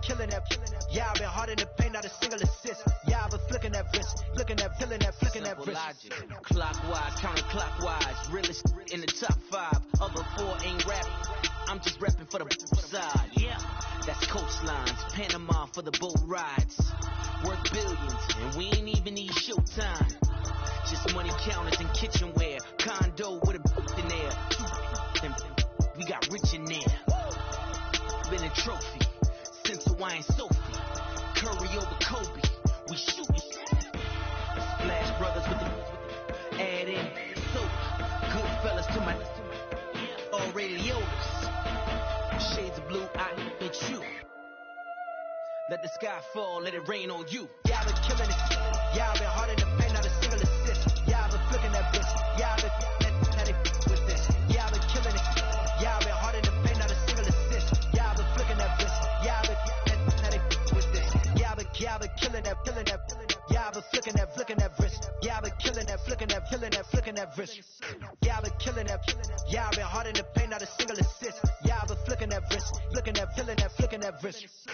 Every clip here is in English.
killing that. Yeah, I've been hard in the paint, not a single assist. Yeah, I've been flicking that wrist, flicking that, flicking that wrist. Logic, clockwise, counterclockwise, realest in the top 5. Other 4 ain't rap. I'm just rapping for the side. Yeah, that's coastlines, Panama for the boat rides. Worth billions, and we ain't even need showtime. Just money counters and kitchenware, condo with a in there. We got rich in there. Been a trophy since Hawaiian Sophie. Curry over Kobe, we shootin'. Splash Brothers with the add in soda. Good fellas to my already Yodas. Shades of blue, I hit you. Let the sky fall, let it rain on you. Yeah, I've been killing it. Yeah, I've been hard in the paint, not a single assist. Yeah, I've been flicking that wrist. Yeah, I've been had it with this. Yeah, I've been killing it. Yeah, I've been hard in the paint, not a single assist. Yeah, I've been flicking that wrist. Yeah, I've been had it with this. Yeah, I've been killing that, killing that. Yeah, I've been flicking that wrist. Yeah, I've been killing that, flicking that, killing that, flicking that wrist. Yeah, I've been killing that. Yeah, I've been hard in the paint, not a single assist. Yeah, I've been flicking that wrist, flicking that, killing that, flicking that wrist.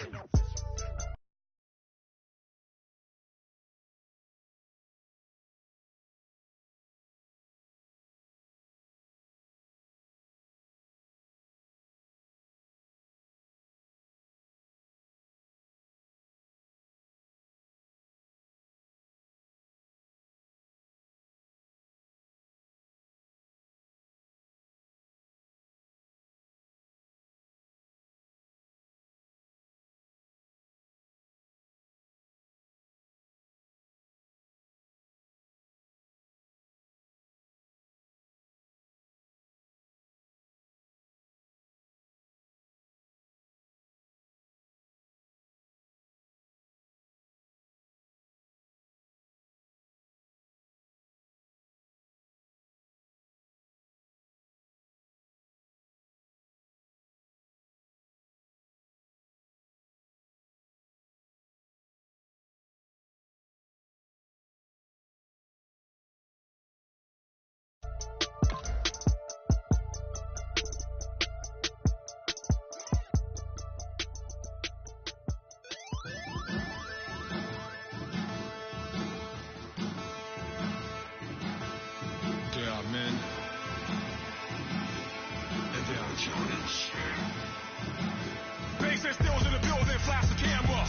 Bass stills in the building, flash the camera.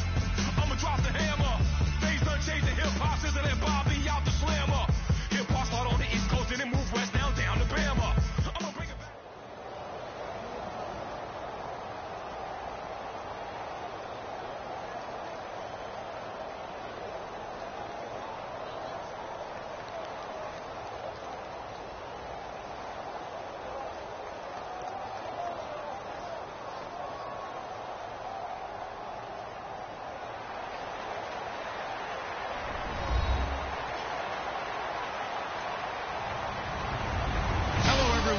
I'ma drop the hammer. Things done changed the hip-hop, sizzle and Bobby out the slammer. Hip-hop start on the East Coast and then move west down to Bama. I'ma bring it back.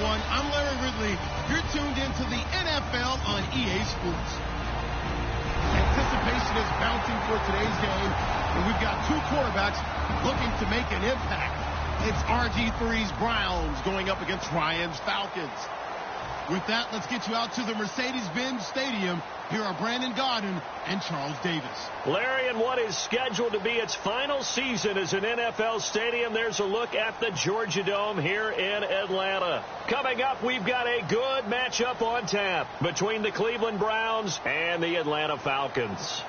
I'm Larry Ridley. You're tuned into the NFL on EA Sports. Anticipation is mounting for today's game, and we've got 2 quarterbacks looking to make an impact. It's RG3's Browns going up against Ryan's Falcons. With that, let's get you out to the Mercedes-Benz Stadium. Here are Brandon Gaudin and Charles Davis. Larry, in what is scheduled to be its final season as an NFL stadium, there's a look at the Georgia Dome here in Atlanta. Coming up, we've got a good matchup on tap between the Cleveland Browns and the Atlanta Falcons.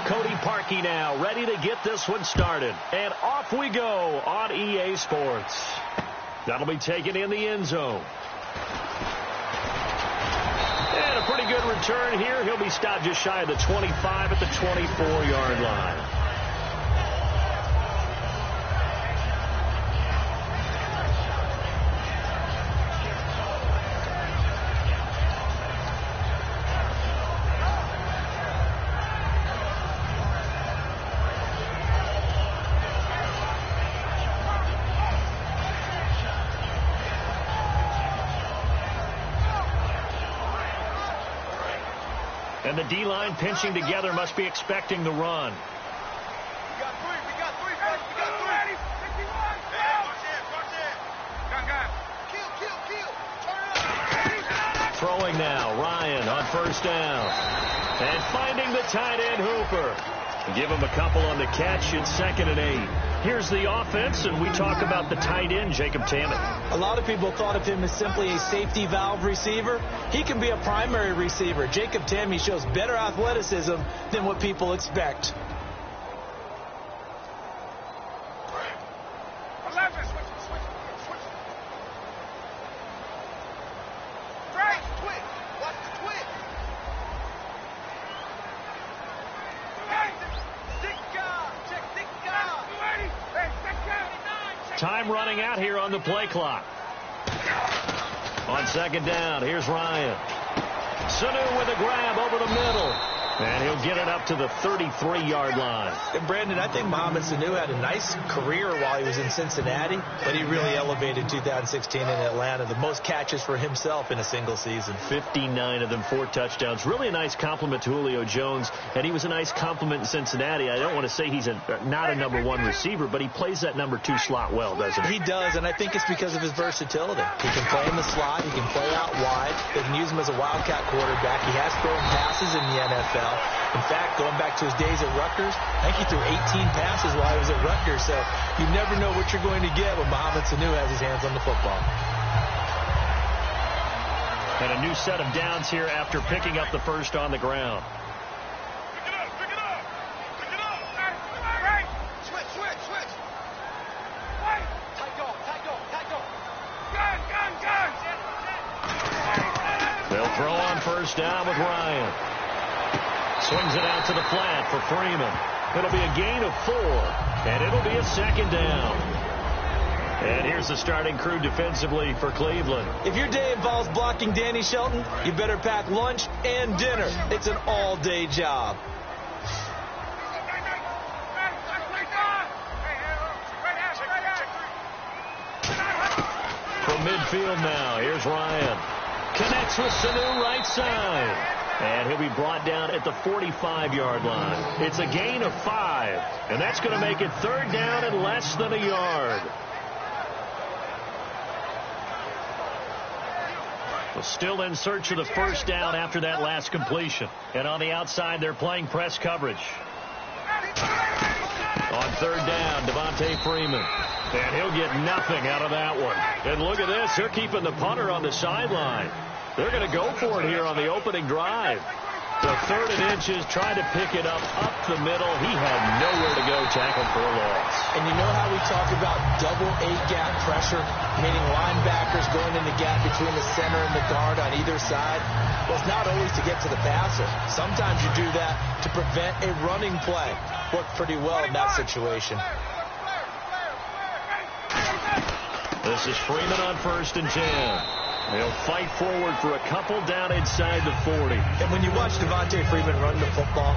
Cody Parkey now ready to get this one started. And off we go on EA Sports. That'll be taken in the end zone. And a pretty good return here. He'll be stopped just shy of the 25 at the 24-yard line. And the D-line pinching together must be expecting the run. We got three. Ready. 51. Hey, watch in. throwing now. Ryan on first down. And finding the tight end Hooper. Give him a couple on the catch. It's 2nd and 8. Here's the offense, and we talk about the tight end, Jacob Tammett. A lot of people thought of him as simply a safety valve receiver. He can be a primary receiver. Jacob Tammett shows better athleticism than what people expect. Time running out here on the play clock. On 2nd down, here's Ryan. Sanu with a grab over the middle. And he'll get it up to the 33-yard line. And Brandon, I think Mohamed Sanu had a nice career while he was in Cincinnati, but he really elevated 2016 in Atlanta. The most catches for himself in a single season. 59 of them, 4 touchdowns. Really a nice compliment to Julio Jones, and he was a nice compliment in Cincinnati. I don't want to say he's not a number 1 receiver, but he plays that number 2 slot well, doesn't he? He does, and I think it's because of his versatility. He can play in the slot. He can play out wide. They can use him as a wildcat quarterback. He has thrown passes in the NFL. In fact, going back to his days at Rutgers, I think he threw 18 passes while he was at Rutgers. So you never know what you're going to get when Mohamed Sanu has his hands on the football. And a new set of downs here after picking up the first on the ground. They'll throw on first down with Ryan. Swings it out to the flat for Freeman. It'll be a gain of 4, and it'll be a 2nd down. And here's the starting crew defensively for Cleveland. If your day involves blocking Danny Shelton, you better pack lunch and dinner. It's an all-day job. From midfield now, here's Ryan. Connects with Sanu right side. And he'll be brought down at the 45-yard line. It's a gain of 5. And that's going to make it 3rd down and less than a yard. Well, still in search of the first down after that last completion. And on the outside, they're playing press coverage. On 3rd down, Devontae Freeman. And he'll get nothing out of that one. And look at this. They're keeping the punter on the sideline. They're going to go for it here on the opening drive. The 3rd and inches, trying to pick it up the middle. He had nowhere to go, tackled for a loss. And you know how we talk about double 8-gap pressure, meaning linebackers going in the gap between the center and the guard on either side? Well, it's not always to get to the passer. Sometimes you do that to prevent a running play. Worked pretty well in that situation. This is Freeman on 1st and 10. They'll fight forward for a couple down inside the 40. And when you watch Devontae Freeman run the football,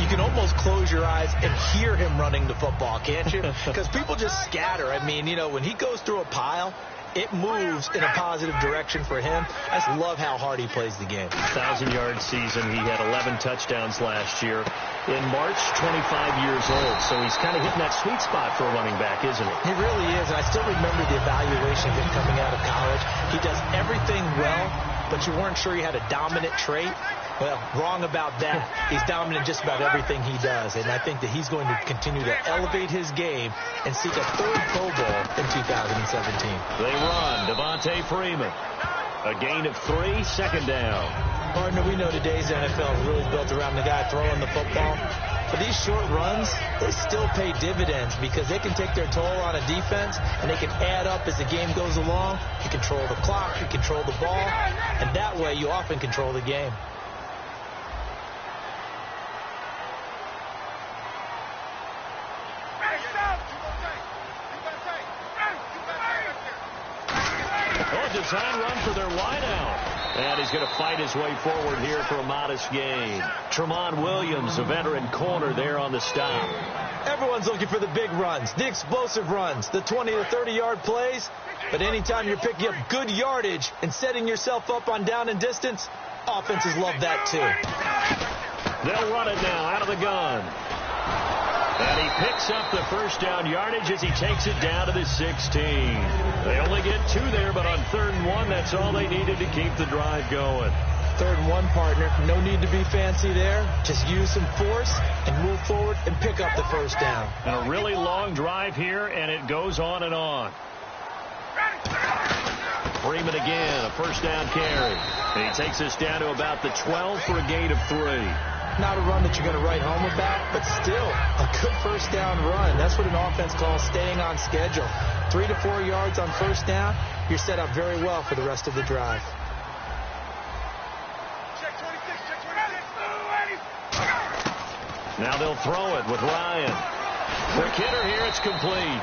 you can almost close your eyes and hear him running the football, can't you? Because people just scatter. I mean, you know, when he goes through a pile, it moves in a positive direction for him. I just love how hard he plays the game. 1,000-yard season. He had 11 touchdowns last year. In March, 25 years old. So he's kind of hitting that sweet spot for a running back, isn't he? He really is. And I still remember the evaluation of him coming out of college. He does everything well, but you weren't sure he had a dominant trait. Well, wrong about that. He's dominant just about everything he does. And I think that he's going to continue to elevate his game and seek a 3rd Pro Bowl in 2017. They run. Devontae Freeman. A gain of 3, 2nd down. Partner, we know today's NFL is really built around the guy throwing the football. But these short runs, they still pay dividends because they can take their toll on a defense and they can add up as the game goes along. You control the clock, you control the ball, and that way you often control the game. Design run for their wideout. And he's going to fight his way forward here for a modest gain. Tramon Williams, a veteran corner there on the stop. Everyone's looking for the big runs, the explosive runs, the 20 to 30-yard plays. But anytime you're picking up good yardage and setting yourself up on down and distance, offenses love that too. They'll run it now out of the gun. And he picks up the first down yardage as he takes it down to the 16. They only get 2 there, but on 3rd and 1, that's all they needed to keep the drive going. 3rd and 1, partner. No need to be fancy there. Just use some force and move forward and pick up the first down. And a really long drive here, and it goes on and on. Freeman again, a first down carry. And he takes us down to about the 12 for a gain of 3. Not a run that you're going to write home about, but still a good first down run. That's what an offense calls staying on schedule. 3 to 4 yards on first down, you're set up very well for the rest of the drive. Now they'll throw it with Ryan. Quick hitter here, it's complete.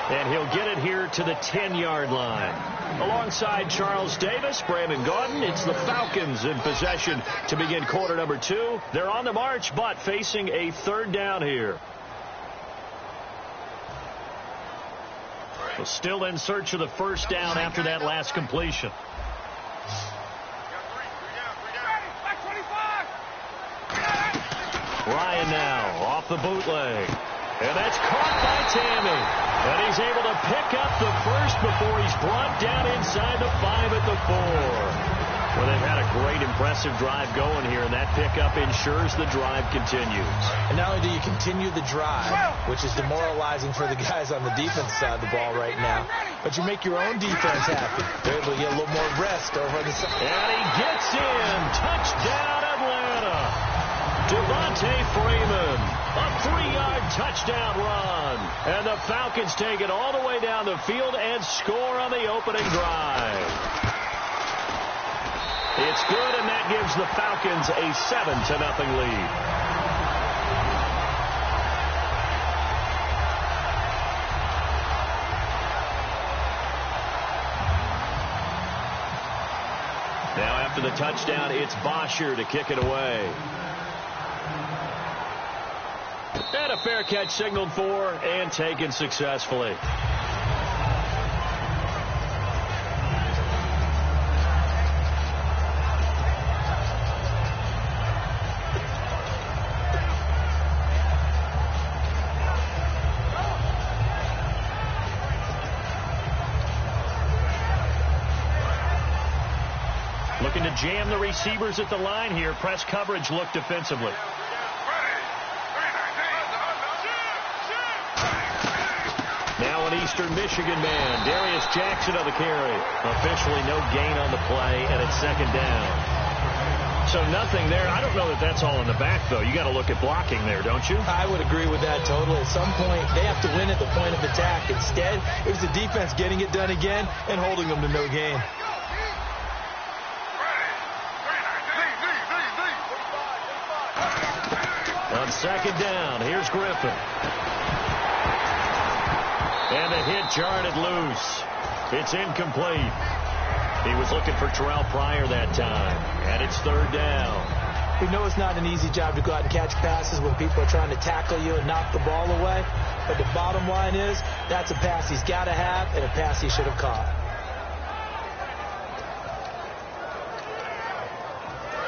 And he'll get it here to the 10-yard line. Alongside Charles Davis, Brandon Gaudin, it's the Falcons in possession to begin quarter number 2. They're on the march, but facing a 3rd down here. Well, still in search of the first down after that last completion. Ryan now off the bootleg. And that's caught by Tammy. And he's able to pick up the first before he's brought down inside the 5 at the 4. Well, they've had a great, impressive drive going here, and that pickup ensures the drive continues. And not only do you continue the drive, which is demoralizing for the guys on the defense side of the ball right now, but you make your own defense happy. They're able to get a little more rest over on the side. And he gets in. Touchdown, Atlanta. Devontae Freeman, a 3-yard touchdown run. And the Falcons take it all the way down the field and score on the opening drive. It's good, and that gives the Falcons a 7-0 lead. Now after the touchdown, it's Bosher to kick it away. And a fair catch signaled for and taken successfully. Looking to jam the receivers at the line here. Press coverage look defensively. Now an Eastern Michigan man. Darius Jackson on the carry. Officially no gain on the play, and it's 2nd down. So nothing there. I don't know that that's all in the back, though. You got to look at blocking there, don't you? I would agree with that totally. At some point, they have to win at the point of attack. Instead, it was the defense getting it done again and holding them to no gain. On 2nd down, here's Griffin. And the hit jarred it loose. It's incomplete. He was looking for Terrell Pryor that time. And it's 3rd down. We know it's not an easy job to go out and catch passes when people are trying to tackle you and knock the ball away. But the bottom line is, that's a pass he's got to have and a pass he should have caught.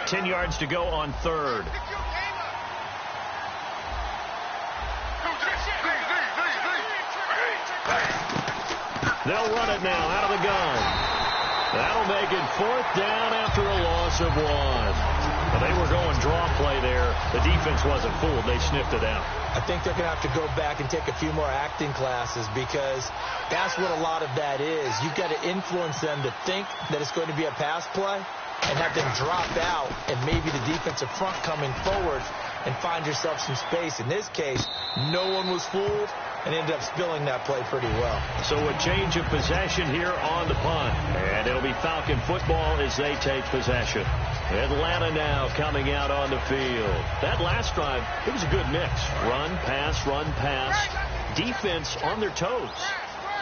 10 yards to go on 3rd. They'll run it now out of the gun. That'll make it 4th down after a loss of 1. But they were going draw play there. The defense wasn't fooled. They sniffed it out. I think they're going to have to go back and take a few more acting classes, because that's what a lot of that is. You've got to influence them to think that it's going to be a pass play and have them drop out and maybe the defensive front coming forward and find yourself some space. In this case, no one was fooled and ended up spilling that play pretty well. So a change of possession here on the punt. And it'll be Falcon football as they take possession. Atlanta now coming out on the field. That last drive, it was a good mix. Run, pass, defense on their toes.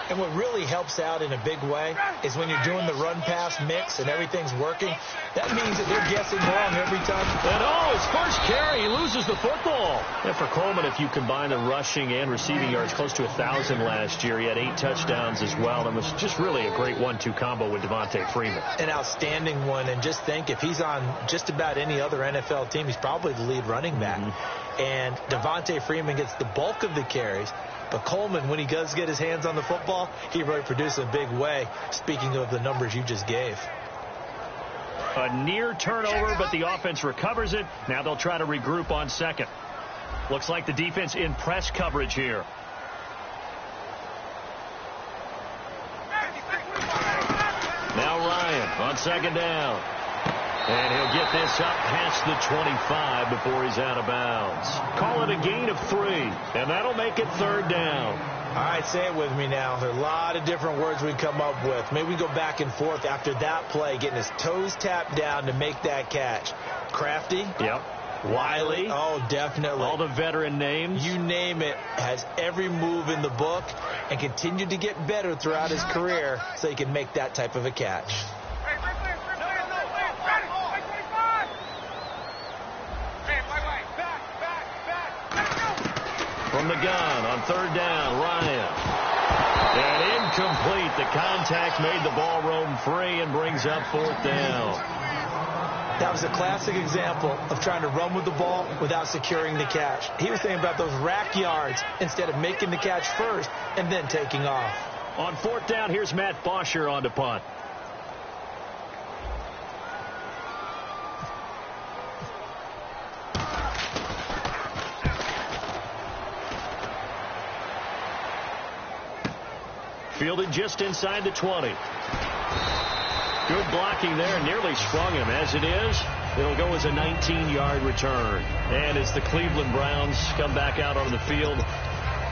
And what really helps out in a big way is when you're doing the run-pass mix and everything's working, that means that they're guessing wrong every time. And his first carry, he loses the football. And for Coleman, if you combine the rushing and receiving yards, close to 1,000 last year. He had 8 touchdowns as well, and was just really a great 1-2 combo with Devontae Freeman. An outstanding one, and just think, if he's on just about any other NFL team, he's probably the lead running back. and Devontae Freeman gets the bulk of the carries. But Coleman, when he does get his hands on the football, he really produces in a big way, speaking of the numbers you just gave. A near turnover, but the offense recovers it. Now they'll try to regroup on second. Looks like the defense in press coverage here. Now Ryan on second down. And he'll get this up past the 25 before he's out of bounds. Call it a gain of 3, and that'll make it third down. All right, say it with me now. There are a lot of different words we come up with. Maybe we go back and forth after that play, getting his toes tapped down to make that catch. Crafty? Yep. Wiley? Oh, definitely. All the veteran names? You name it. Has every move in the book and continued to get better throughout his career so he can make that type of a catch. From the gun on third down, Ryan. And incomplete. The contact made the ball roam free and brings up fourth down. That was a classic example of trying to run with the ball without securing the catch. He was thinking about those rack yards instead of making the catch first and then taking off. On fourth down, here's Matt Bosher on to punt. Fielded just inside the 20. Good blocking there. Nearly sprung him. As it is, it'll go as a 19-yard return. And as the Cleveland Browns come back out on the field,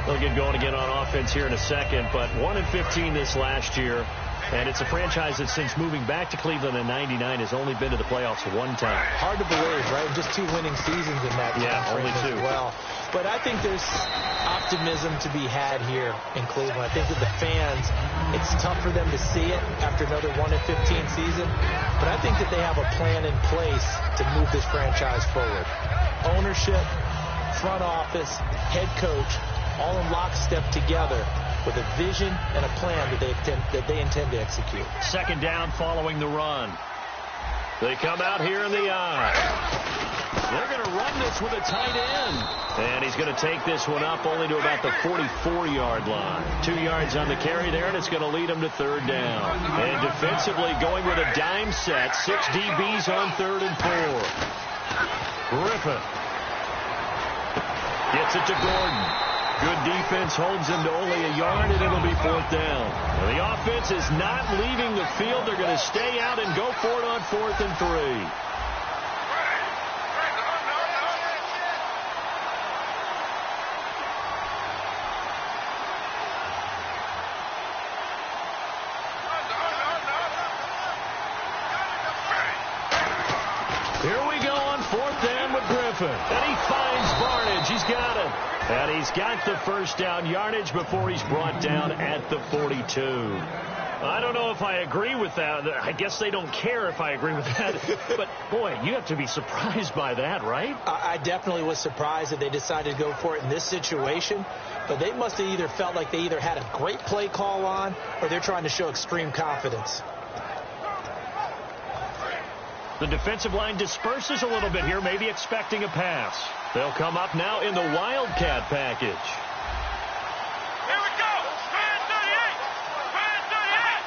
they'll get going again on offense here in a second. But 1-15 this last year. And it's a franchise that since moving back to Cleveland in '99 has only been to the playoffs one time. Hard to believe, right? Just 2 winning seasons in that time frame only 2. as well. But I think there's optimism to be had here in Cleveland. I think that the fans, it's tough for them to see it after another 1-15 season. But I think that they have a plan in place to move this franchise forward. Ownership, front office, head coach, all in lockstep together with a vision and a plan that they intend to execute. Second down following the run. They come out here in the eye. They're going to run this with a tight end. And he's going to take this one up only to about the 44-yard line. 2 yards on the carry there, and it's going to lead him to third down. And defensively going with a dime set. 6 DBs on 3rd and 4. Griffin gets it to Gordon. Good defense holds him to only a yard, and it'll be fourth down. Now, the offense is not leaving the field. They're going to stay out and go for it on 4th and 3. Here we go on 4th down with Griffin. And he finds Barnage. He's got it. And he's got the first down yardage before he's brought down at the 42. I don't know if I agree with that. I guess they don't care if I agree with that. But, boy, you have to be surprised by that, right? I definitely was surprised that they decided to go for it in this situation. But they must have either felt like they either had a great play call on or they're trying to show extreme confidence. The defensive line disperses a little bit here, maybe expecting a pass. They'll come up now in the Wildcat package. Here we go. Man 38. Man 38.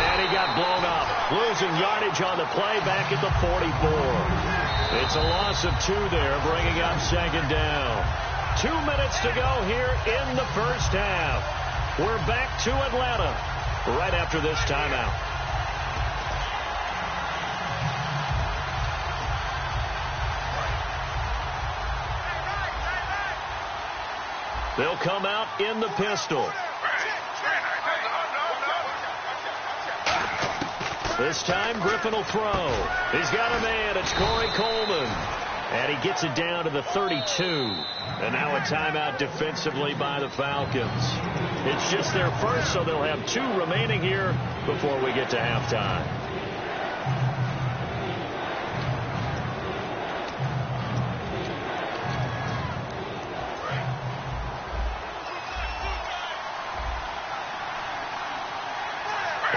And he got blown up. Losing yardage on the play back at the 44. It's a loss of 2 there, bringing up second down. 2 minutes to go here in the first half. We're back to Atlanta right after this timeout. They'll come out in the pistol. This time Griffin will throw. He's got a man. It's Corey Coleman. And he gets it down to the 32. And now a timeout defensively by the Falcons. It's just their first, so they'll have 2 remaining here before we get to halftime.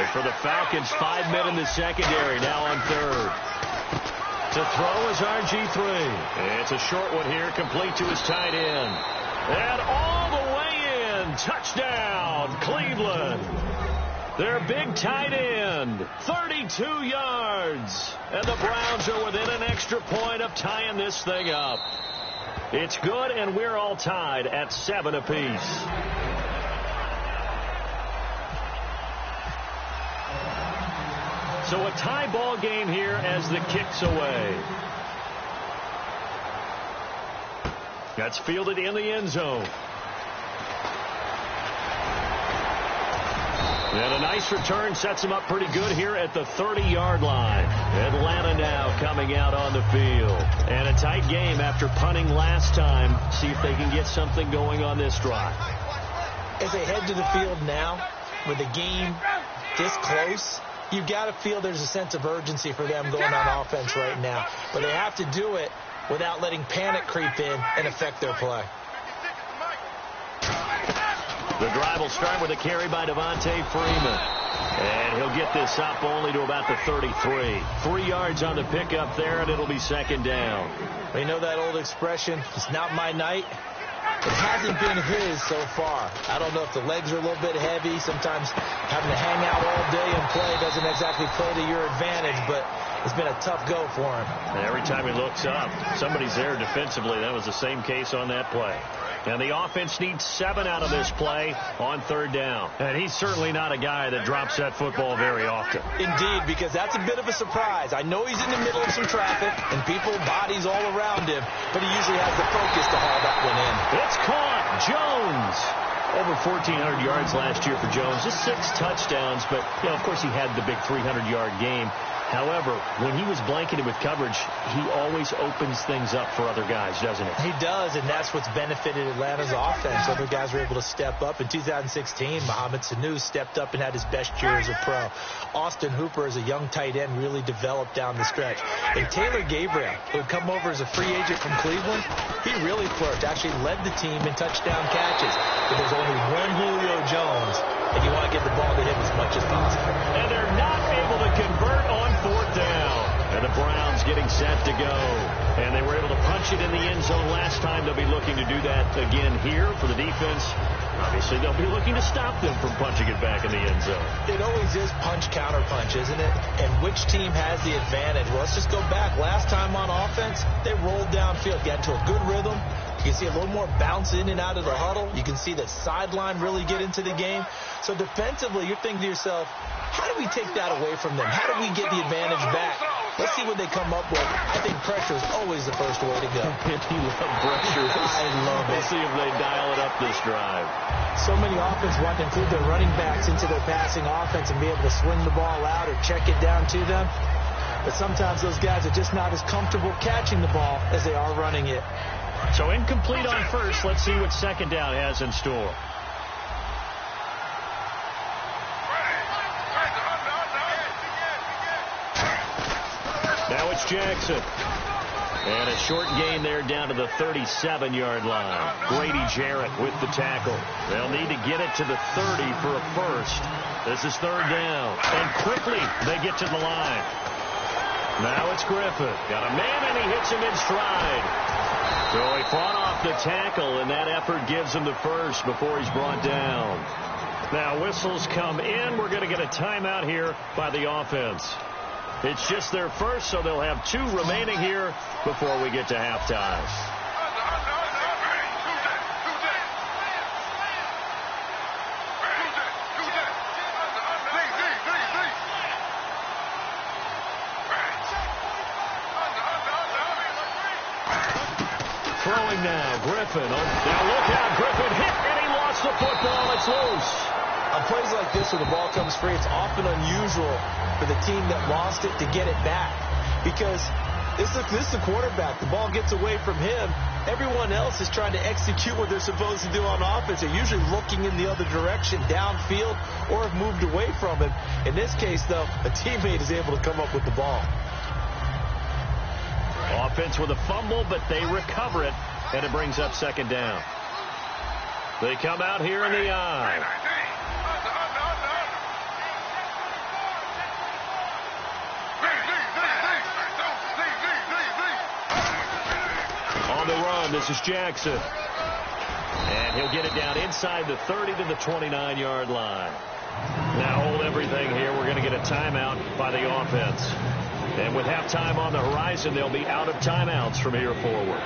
And for the Falcons, 5 men in the secondary, now on third. To throw is RG3. It's a short one here, complete to his tight end. And all the way in. Touchdown, Cleveland. Their big tight end, 32 yards. And the Browns are within an extra point of tying this thing up. It's good, and we're all tied at 7 apiece. So a tie ball game here as the kick's away. That's fielded in the end zone. And a nice return sets him up pretty good here at the 30-yard line. Atlanta now coming out on the field. And a tight game after punting last time. See if they can get something going on this drive. As they head to the field now, with the game this close, you've got to feel there's a sense of urgency for them going on offense right now. But they have to do it without letting panic creep in and affect their play. The drive will start with a carry by Devontae Freeman. And he'll get this up only to about the 33. 3 yards on the pickup there, and it'll be second down. You know that old expression, it's not my night? It hasn't been his so far. I don't know if the legs are a little bit heavy. Sometimes having to hang out all day and play doesn't exactly play to your advantage, but it's been a tough go for him. And every time he looks up, somebody's there defensively. That was the same case on that play. And the offense needs 7 out of this play on third down. And he's certainly not a guy that drops that football very often. Indeed, because that's a bit of a surprise. I know he's in the middle of some traffic and people, bodies all around him, but he usually has the focus to haul that one in. It's caught. Jones. Over 1,400 yards last year for Jones. Just 6 touchdowns, but, you know, of course he had the big 300-yard game. However, when he was blanketed with coverage, he always opens things up for other guys, doesn't he? He does, and that's what's benefited Atlanta's offense. Other guys were able to step up. In 2016, Mohamed Sanu stepped up and had his best year as a pro. Austin Hooper, as a young tight end, really developed down the stretch. And Taylor Gabriel, who had come over as a free agent from Cleveland, he really flourished, actually led the team in touchdown catches. But there's only one Julio Jones, and you want to get the ball to him as much as possible. And they're not able to convert on fourth down. And the Browns getting set to go. And they were able to punch it in the end zone last time. They'll be looking to do that again here for the defense. Obviously, they'll be looking to stop them from punching it back in the end zone. It always is punch-counter-punch, isn't it? And which team has the advantage? Well, let's just go back. Last time on offense, they rolled downfield, got into a good rhythm. You can see a little more bounce in and out of the huddle. You can see the sideline really get into the game. So defensively, you're thinking to yourself, how do we take that away from them? How do we get the advantage back? Let's see what they come up with. I think pressure is always the first way to go. You love pressure. I love it. We'll see if they dial it up this drive. So many offenses want to include their running backs into their passing offense and be able to swing the ball out or check it down to them. But sometimes those guys are just not as comfortable catching the ball as they are running it. So incomplete on first. Let's see what second down has in store. Now it's Jackson. And a short gain there down to the 37-yard line. Grady Jarrett with the tackle. They'll need to get it to the 30 for a first. This is third down. And quickly they get to the line. Now it's Griffin. Got a man and he hits him in stride. So he fought off the tackle, and that effort gives him the first before he's brought down. Now whistles come in. We're going to get a timeout here by the offense. It's just their first, so they'll have 2 remaining here before we get to halftime. Throwing now, Griffin. Now look out, Griffin hit, and he lost the football. It's loose. On plays like this where the ball comes free, it's often unusual for the team that lost it to get it back. Because this is the quarterback. The ball gets away from him. Everyone else is trying to execute what they're supposed to do on offense. They're usually looking in the other direction, downfield, or have moved away from him. In this case, though, a teammate is able to come up with the ball. Offense with a fumble, but they recover it, and it brings up second down. They come out here in the I. run. This is Jackson. And he'll get it down inside the 30 to the 29-yard line. Now hold everything here. We're going to get a timeout by the offense. And with halftime on the horizon, they'll be out of timeouts from here forward.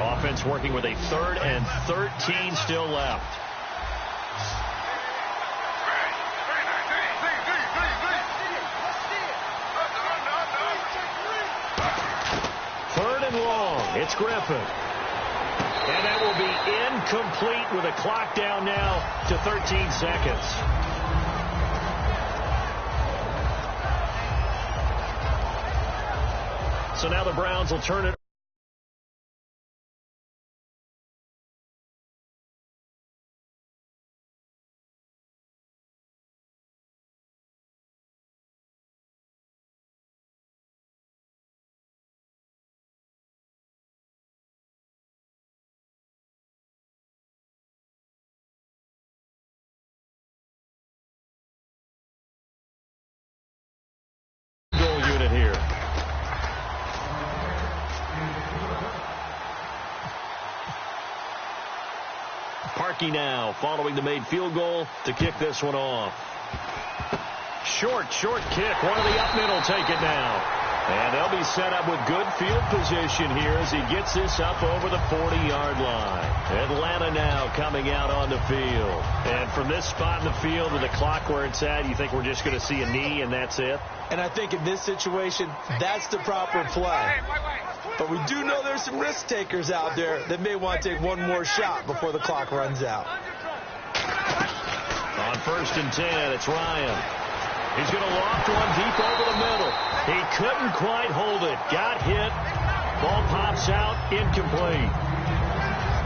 Offense working with a 3rd and 13 still left. Long. It's Griffin. And that will be incomplete with a clock down now to 13 seconds. So now the Browns will turn it. Now following the made field goal to kick this one off. Short kick. One of the up mid will take it now. And they'll be set up with good field position here as he gets this up over the 40-yard line. Atlanta now coming out on the field. And from this spot in the field to the clock where it's at, you think we're just going to see a knee and that's it? And I think in this situation, that's the proper play. But we do know there's some risk takers out there that may want to take one more shot before the clock runs out. On 1st and 10, it's Ryan. He's going to loft one deep over the middle. He couldn't quite hold it. Got hit. Ball pops out. Incomplete.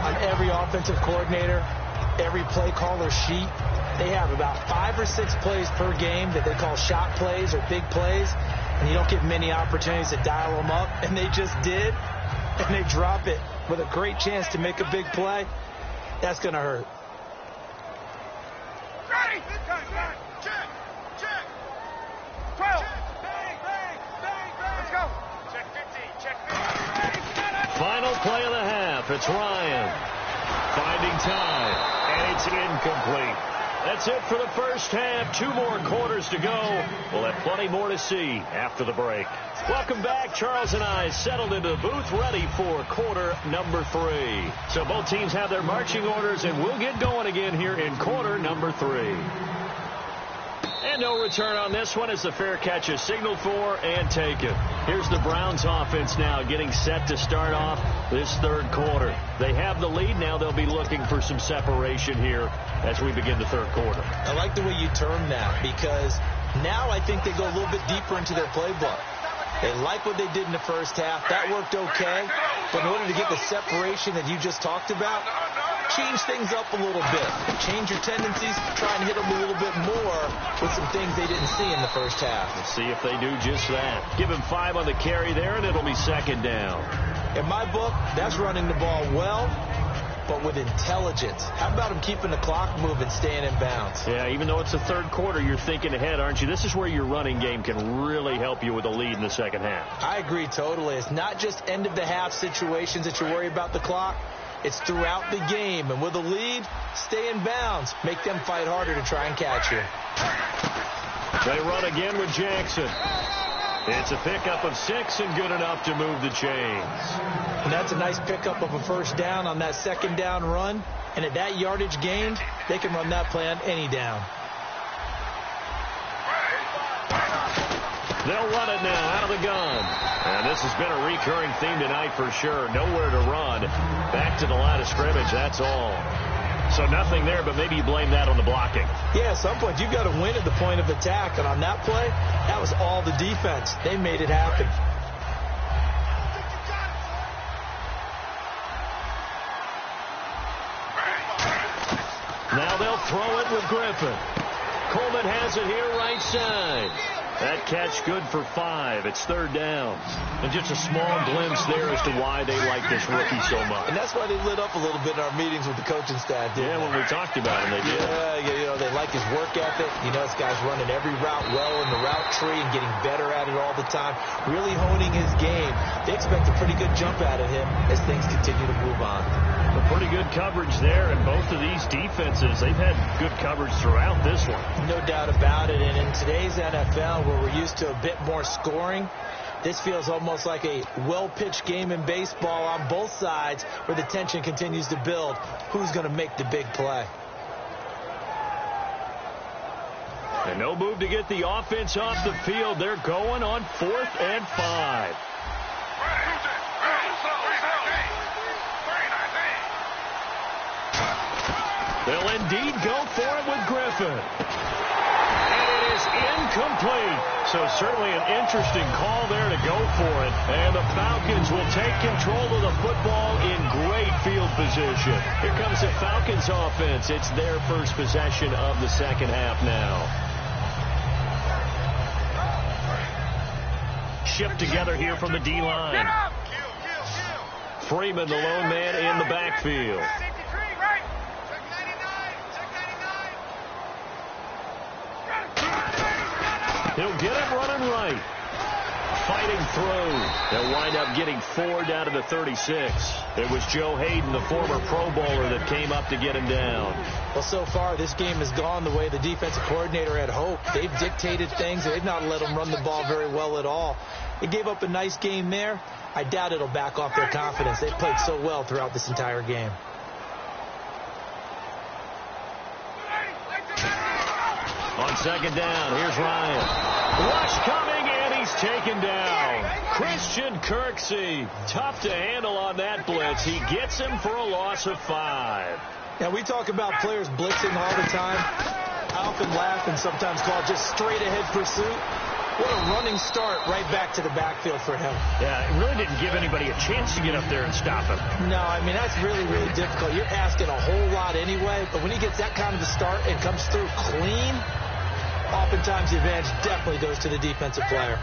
On every offensive coordinator, every play caller sheet, they have about 5 or 6 plays per game that they call shot plays or big plays. And you don't get many opportunities to dial them up. And they just did. And they drop it with a great chance to make a big play. That's going to hurt. Check. 12. Let's go. Check 15. Check 15. Final play of the half. It's Ryan finding time. And it's incomplete. That's it for the first half. 2 more quarters to go. We'll have plenty more to see after the break. Welcome back. Charles and I settled into the booth ready for quarter number 3. So both teams have their marching orders, and we'll get going again here in quarter number 3. And no return on this one as the fair catch is signaled for and taken. Here's the Browns offense now getting set to start off this 3rd quarter. They have the lead. Now they'll be looking for some separation here as we begin the 3rd quarter. I like the way you term that because now I think they go a little bit deeper into their playbook. They like what they did in the first half. That worked okay. But in order to get the separation that you just talked about, change things up a little bit. Change your tendencies. Try and hit them a little bit more with some things they didn't see in the first half. Let's see if they do just that. Give him 5 on the carry there, and it'll be 2nd down. In my book, that's running the ball well, but with intelligence. How about him keeping the clock moving, staying in bounds? Yeah, even though it's the 3rd quarter, you're thinking ahead, aren't you? This is where your running game can really help you with a lead in the 2nd half. I agree totally. It's not just end-of-the-half situations that you worry about the clock. It's throughout the game. And with a lead, stay in bounds. Make them fight harder to try and catch you. They run again with Jackson. It's a pickup of 6 and good enough to move the chains. And that's a nice pickup of a 1st down on that 2nd down run. And at that yardage gained, they can run that play on any down. They'll run it now out of the gun. And this has been a recurring theme tonight for sure. Nowhere to run. Back to the line of scrimmage, that's all. So nothing there, but maybe you blame that on the blocking. Yeah, at some point you've got to win at the point of attack. And on that play, that was all the defense. They made it happen. Now they'll throw it with Griffin. Coleman has it here right side. That catch good for 5. It's third down. And just a small glimpse there as to why they like this rookie so much. And that's why they lit up a little bit in our meetings with the coaching staff. Yeah, when we talked about him, they did. Yeah, they like his work ethic. This guy's running every route well in the route tree and getting better at it all the time. Really honing his game. They expect a pretty good jump out of him as things continue to move on. A pretty good coverage there, and both of these defenses, they've had good coverage throughout this one. No doubt about it. And in today's NFL, where we're used to a bit more scoring, this feels almost like a well-pitched game in baseball on both sides where the tension continues to build. Who's going to make the big play? And no move to get the offense off the field. They're going on 4th and 5. They'll indeed go for it with Griffin. And it is incomplete. So certainly an interesting call there to go for it. And the Falcons will take control of the football in great field position. Here comes the Falcons offense. It's their first possession of the second half now. Shipped together here from the D-line. Freeman, the lone man in the backfield. He'll get it running right. Fighting through. They'll wind up getting 4 down to the 36. It was Joe Hayden, the former Pro Bowler, that came up to get him down. Well, so far, this game has gone the way the defensive coordinator had hoped. They've dictated things. They've not let them run the ball very well at all. They gave up a nice game there. I doubt it'll back off their confidence. They've played so well throughout this entire game. On second down, here's Ryan. Rush coming, and he's taken down. Christian Kirksey, tough to handle on that blitz. He gets him for a loss of 5. Now, we talk about players blitzing all the time. I often laugh and sometimes call it just straight-ahead pursuit. What a running start right back to the backfield for him. Yeah, it really didn't give anybody a chance to get up there and stop him. No, I mean, that's really, really difficult. You're asking a whole lot anyway, but when he gets that kind of a start and comes through clean, oftentimes the advantage definitely goes to the defensive player.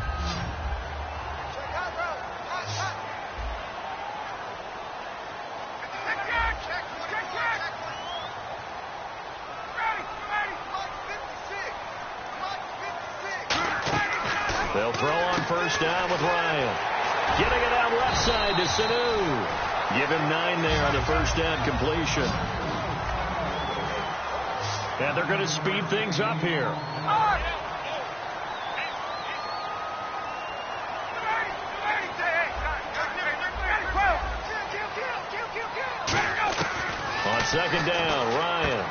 They'll throw on first down with Ryan. Getting it out left side to Sanu. Give him 9 there on the first down completion. And they're going to speed things up here. On second down, Ryan.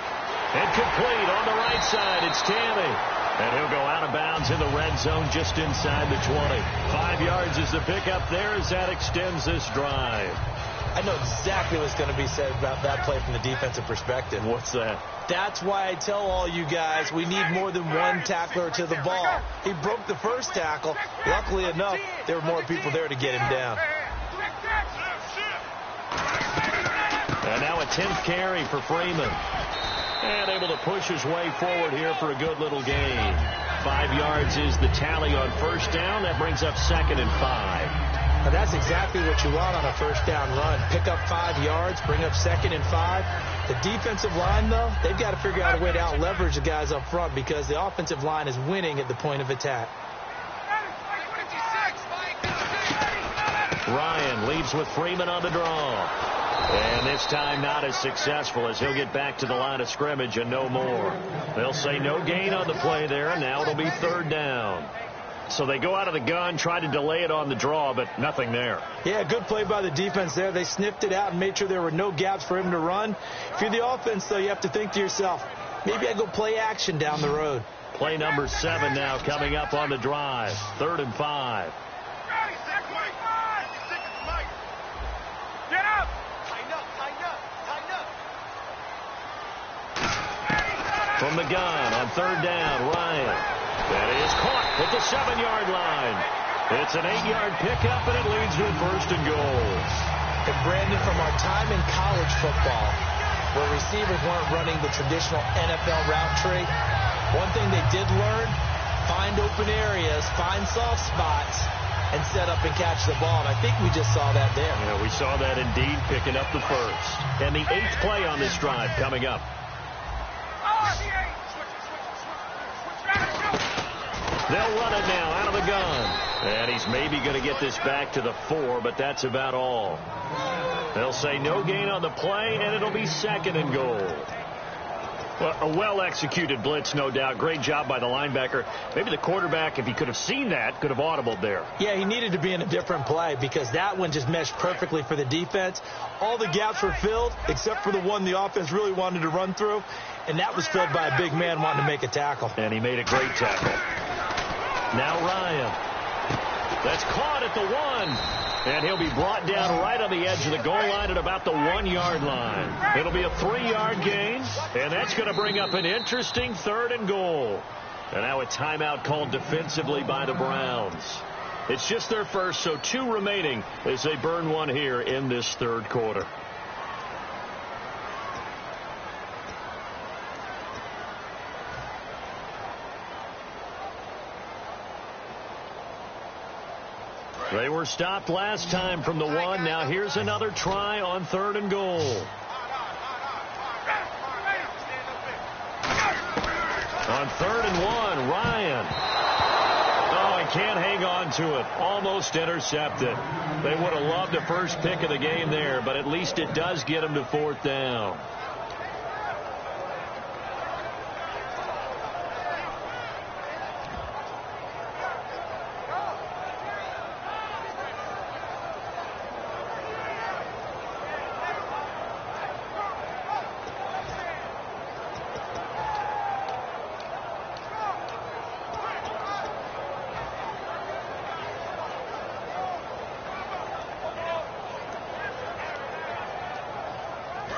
Incomplete on the right side. It's Tammy. And he'll go out of bounds in the red zone just inside the 20. 5 yards is the pickup there as that extends this drive. I know exactly what's going to be said about that play from the defensive perspective. What's that? That's why I tell all you guys we need more than one tackler to the ball. He broke the first tackle. Luckily enough, there were more people there to get him down. And now a 10th carry for Freeman. And able to push his way forward here for a good little gain. 5 yards is the tally on first down. That brings up second and 5. Now that's exactly what you want on a first down run. Pick up 5 yards, bring up second and 5. The defensive line, though, they've got to figure out a way to out-leverage the guys up front because the offensive line is winning at the point of attack. Ryan leaves with Freeman on the draw. And this time not as successful as he'll get back to the line of scrimmage and no more. They'll say no gain on the play there, and now it'll be third down. So they go out of the gun, try to delay it on the draw, but nothing there. Yeah, good play by the defense there. They sniffed it out and made sure there were no gaps for him to run. If you're the offense, though, you have to think to yourself, maybe I go play action down the road. Play number 7 now coming up on the drive. 3rd and 5. From the gun on third down, Ryan. That is caught at the 7-yard line. It's an 8-yard pickup, and it leads to first and goal. And Brandon, from our time in college football, where receivers weren't running the traditional NFL route tree, one thing they did learn, find open areas, find soft spots, and set up and catch the ball. And I think we just saw that there. Yeah, we saw that indeed, picking up the first. And the 8th play on this drive coming up. They'll run it now out of the gun. And he's maybe going to get this back to the 4, but that's about all. They'll say no gain on the play, and it'll be 2nd and goal. Well, a well-executed blitz, no doubt. Great job by the linebacker. Maybe the quarterback, if he could have seen that, could have audibled there. Yeah, he needed to be in a different play because that one just meshed perfectly for the defense. All the gaps were filled except for the one the offense really wanted to run through, and that was filled by a big man wanting to make a tackle. And he made a great tackle. Now Ryan. That's caught at the 1. And he'll be brought down right on the edge of the goal line at about the 1-yard line. It'll be a 3-yard gain, and that's going to bring up an interesting 3rd and goal. And now a timeout called defensively by the Browns. It's just their first, so 2 remaining as they burn one here in this 3rd quarter. They were stopped last time from the 1. Now here's another try on 3rd and goal. On 3rd and 1, Ryan. Oh, he can't hang on to it. Almost intercepted. They would have loved the first pick of the game there, but at least it does get him to 4th down.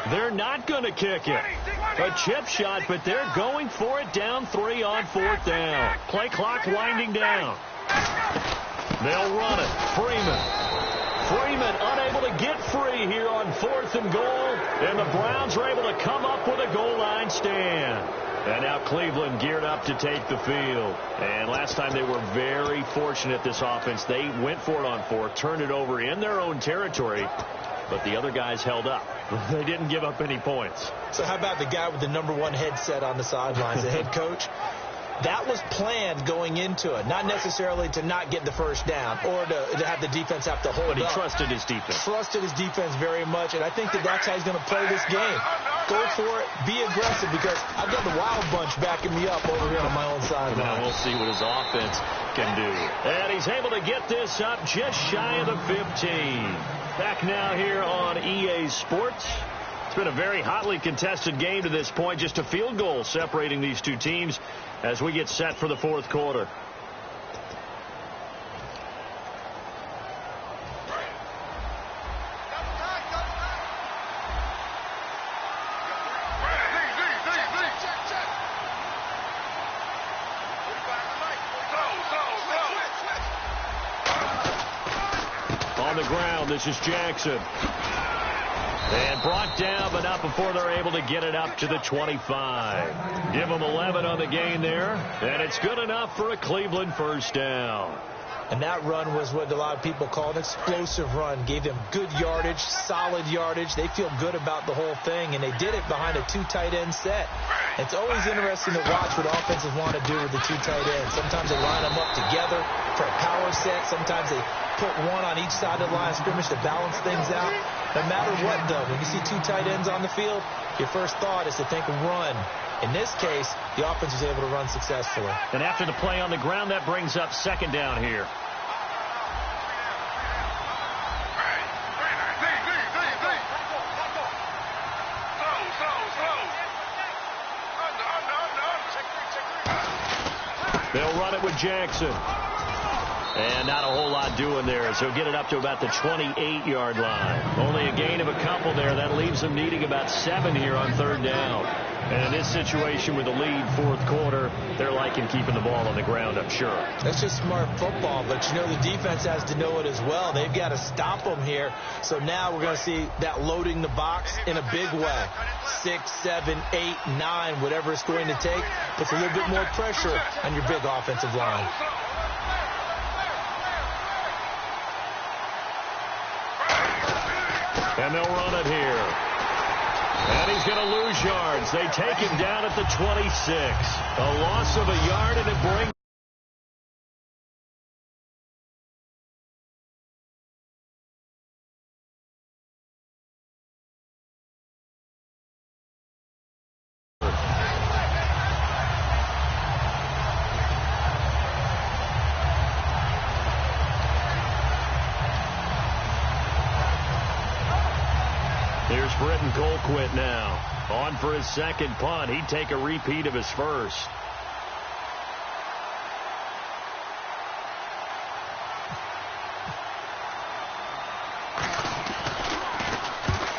They're not going to kick it. A chip shot, but they're going for it down 3 on 4th down. Play clock winding down. They'll run it. Freeman unable to get free here on 4th and goal. And the Browns are able to come up with a goal line stand. And now Cleveland geared up to take the field. And last time they were very fortunate, this offense. They went for it on 4th, turned it over in their own territory. But the other guys held up. They didn't give up any points. So how about the guy with the #1 headset on the sidelines, the head coach? That was planned going into it, not necessarily to not get the first down or to have the defense have to hold up. But he trusted his defense. Trusted his defense very much, and I think that's how he's going to play this game. Go for it, be aggressive, because I've got the wild bunch backing me up over here on my own sideline. Now we'll see what his offense can do. And he's able to get this up just shy of the 15. Back now here on EA Sports. It's been a very hotly contested game to this point. Just a field goal separating these two teams as we get set for the 4th quarter. On the ground, this is Jackson. And brought down, but not before they're able to get it up to the 25. Give them 11 on the gain there, and it's good enough for a Cleveland first down. And that run was what a lot of people call an explosive run. Gave them good yardage, solid yardage. They feel good about the whole thing, and they did it behind a 2 tight end set. It's always interesting to watch what offenses want to do with the 2 tight ends. Sometimes they line them up together for a power set. Sometimes they put one on each side of the line of scrimmage to balance things out. No matter what, though, when you see 2 tight ends on the field, your first thought is to think run. In this case, the offense was able to run successfully. And after the play on the ground, that brings up 2nd down here. They'll run it with Jackson. And not a whole lot doing there, so get it up to about the 28-yard line. Only a gain of a couple there. That leaves them needing about 7 here on third down. And in this situation with the lead fourth quarter, they're liking keeping the ball on the ground, I'm sure. That's just smart football, but you know the defense has to know it as well. They've got to stop them here. So now we're going to see that loading the box in a big way. 6, 7, 8, 9, whatever it's going to take, puts a little bit more pressure on your big offensive line. And they'll run it here. And he's going to lose yards. They take him down at the 26. A loss of a yard, and it brings... Here's Britton Colquitt now. On for his second punt. He'd take a repeat of his first.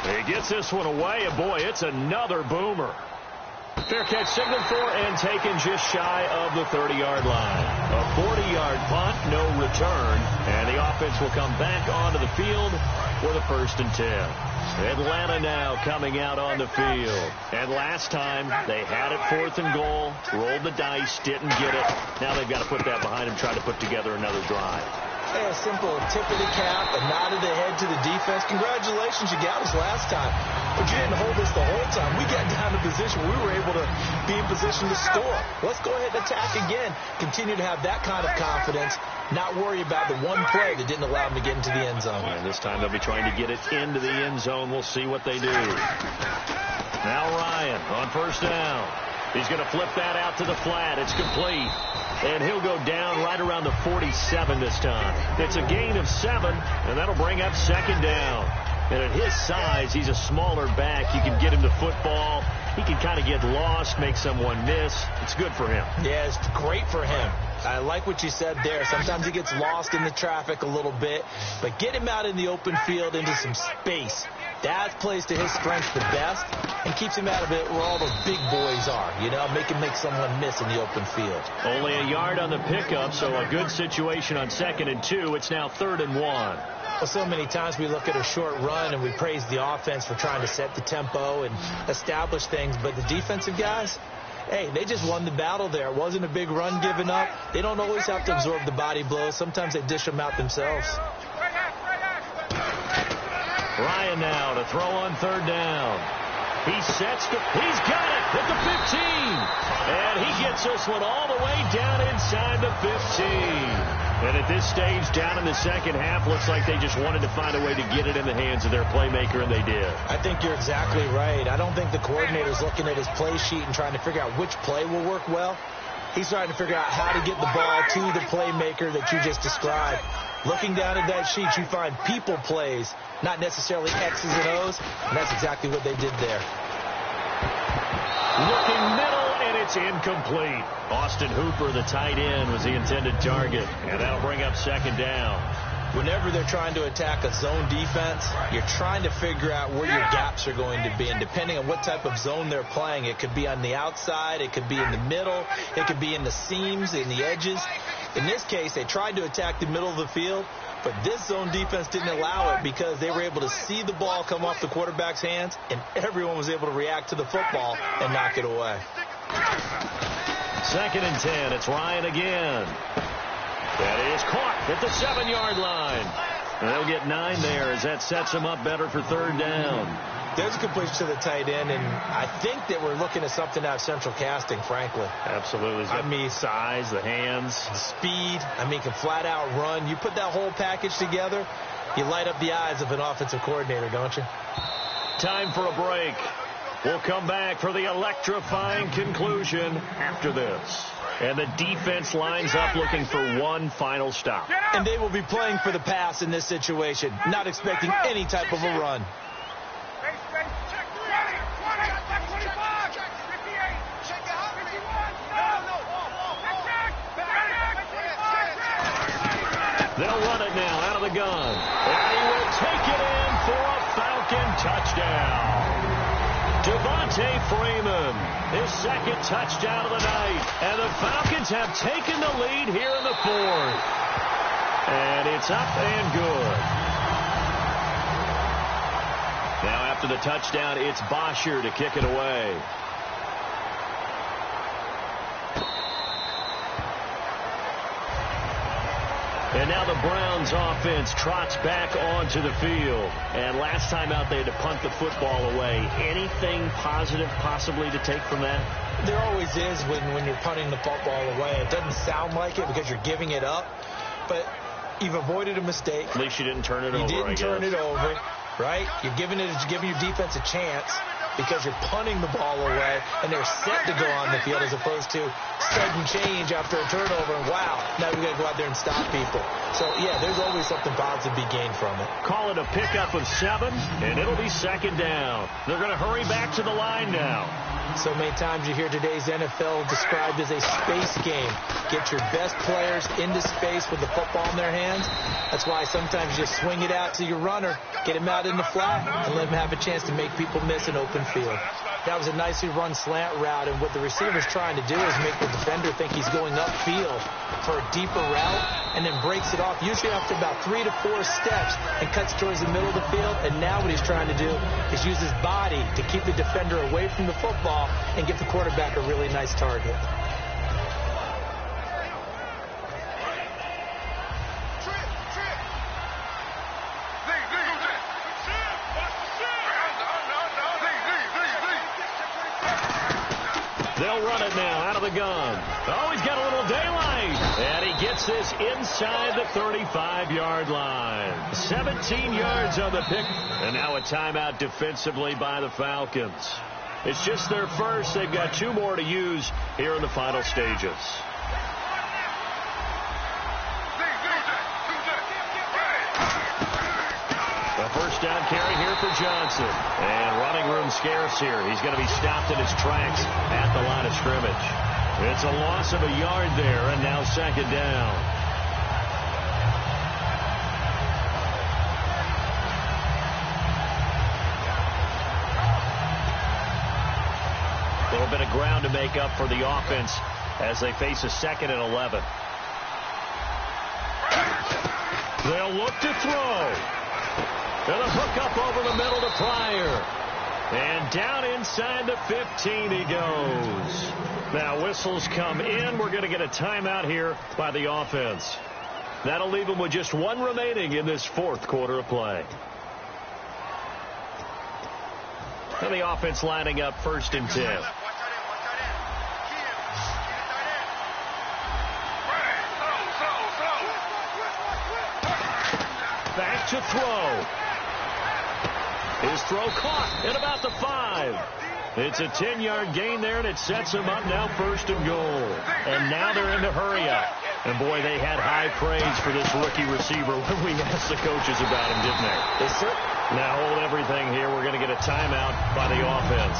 He gets this one away, and boy, it's another boomer. Fair catch signaled for and taken just shy of the 30-yard line. A 40-yard punt, no return, and the offense will come back onto the field with a 1st and 10. Atlanta now coming out on the field. And last time, they had it 4th and goal, rolled the dice, didn't get it. Now they've got to put that behind them, try to put together another drive. Hey, a simple tip of the cap, a nod of the head to the defense. Congratulations, you got us last time. But you didn't hold us the whole time. We got down to position where we were able to be in position to score. Let's go ahead and attack again. Continue to have that kind of confidence. Not worry about the one play that didn't allow them to get into the end zone. And this time they'll be trying to get it into the end zone. We'll see what they do. Now Ryan on 1st down. He's going to flip that out to the flat. It's complete. And he'll go down right around the 47 this time. It's a gain of 7, and that'll bring up 2nd down. And at his size, he's a smaller back. You can get him the football. He can kind of get lost, make someone miss. It's good for him. Yeah, it's great for him. I like what you said there. Sometimes he gets lost in the traffic a little bit, but get him out in the open field into some space. That plays to his strengths the best and keeps him out of it where all those big boys are. You know, make him make someone miss in the open field. Only a yard on the pickup, so a good situation on 2nd and 2. It's now 3rd and 1. Well, so many times we look at a short run and we praise the offense for trying to set the tempo and establish things, but the defensive guys, hey, they just won the battle there. It wasn't a big run given up. They don't always have to absorb the body blows. Sometimes they dish them out themselves. Ryan now to throw on 3rd down. He sets the... He's got it at the 15. And he gets this one all the way down inside the 15. And at this stage, down in the second half, looks like they just wanted to find a way to get it in the hands of their playmaker, and they did. I think you're exactly right. I don't think the coordinator's looking at his play sheet and trying to figure out which play will work well. He's trying to figure out how to get the ball to the playmaker that you just described. Looking down at that sheet, you find people plays, not necessarily X's and O's, and that's exactly what they did there. Looking middle, and it's incomplete. Austin Hooper, the tight end, was the intended target, and that'll bring up 2nd down. Whenever they're trying to attack a zone defense, you're trying to figure out where your gaps are going to be. And depending on what type of zone they're playing, it could be on the outside, it could be in the middle, it could be in the seams, in the edges. In this case, they tried to attack the middle of the field, but this zone defense didn't allow it because they were able to see the ball come off the quarterback's hands, and everyone was able to react to the football and knock it away. 2nd and 10. It's Ryan again. That is caught at the 7-yard line. And they'll get 9 there as that sets them up better for 3rd down. There's a completion to the tight end, and I think that we're looking at something out of Central Casting, frankly. Absolutely. I mean, size, the hands, speed. I mean, can flat out run. You put that whole package together, you light up the eyes of an offensive coordinator, don't you? Time for a break. We'll come back for the electrifying conclusion after this. And the defense lines up looking for one final stop. And they will be playing for the pass in this situation, not expecting any type of a run. They'll run it now out of the gun. And he will take it in for a Falcon touchdown. Devontae Freeman, his second touchdown of the night. And the Falcons have taken the lead here in the fourth. And it's up and good. Now after the touchdown, it's Bosher to kick it away. And now the Browns offense trots back onto the field. And last time out, they had to punt the football away. Anything positive possibly to take from that? There always is when you're punting the football away. It doesn't sound like it because you're giving it up. But you've avoided a mistake. At least you didn't turn it over, You didn't turn it over, right? You're giving your defense a chance because you're punting the ball away, and they're set to go on the field as opposed to sudden change after a turnover, and wow, now we've got to go out there and stop people. So, yeah, there's always something positive to be gained from it. Call it a pickup of 7, and it'll be second down. They're going to hurry back to the line now. So many times you hear today's NFL described as a space game. Get your best players into space with the football in their hands. That's why sometimes you just swing it out to your runner, get him out in the flat, and let him have a chance to make people miss an open field. That was a nicely run slant route, and what the receiver's trying to do is make the defender think he's going upfield for a deeper route, and then breaks it off, usually after about 3 to 4 steps, and cuts towards the middle of the field. And now what he's trying to do is use his body to keep the defender away from the football and give the quarterback a really nice target. They'll run it now out of the gun. Oh, he's got a little daylight. And he gets this inside the 35-yard line. 17 yards on the pick. And now a timeout defensively by the Falcons. It's just their first. They've got 2 more to use here in the final stages. A first down carry here for Johnson. And running room scarce here. He's going to be stopped in his tracks at the line of scrimmage. It's a loss of a yard there, and now second down. A little bit of ground to make up for the offense as they face a 2nd and 11. They'll look to throw. And a hook up over the middle to Pryor. And down inside the 15 he goes. Now whistles come in. We're going to get a timeout here by the offense. That'll leave them with just 1 remaining in this 4th quarter of play. And the offense lining up 1st and 10. Back to throw. His throw caught at about the 5. It's a 10-yard gain there, and it sets him up now 1st and goal. And now they're in the hurry up. And, boy, they had high praise for this rookie receiver when we asked the coaches about him, didn't they? Yes, sir. Now hold everything here. We're going to get a timeout by the offense.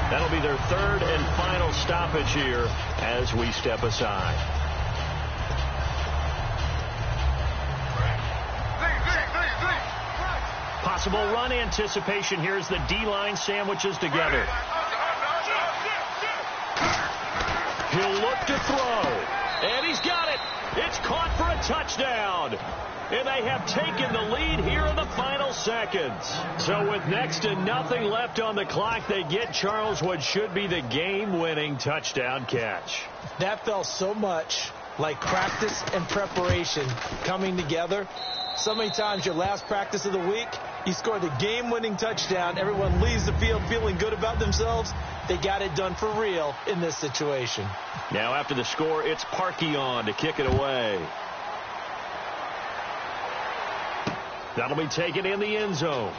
That'll be their 3rd and final stoppage here as we step aside. Possible run anticipation here as the D-line sandwiches together. He'll look to throw. And he's got it. It's caught for a touchdown. And they have taken the lead here in the final seconds. So with next to nothing left on the clock, they get Charles what should be the game-winning touchdown catch. That felt so much like practice and preparation coming together. So many times your last practice of the week, you score the game-winning touchdown. Everyone leaves the field feeling good about themselves. They got it done for real in this situation. Now after the score, it's Parkeon to kick it away. That'll be taken in the end zone.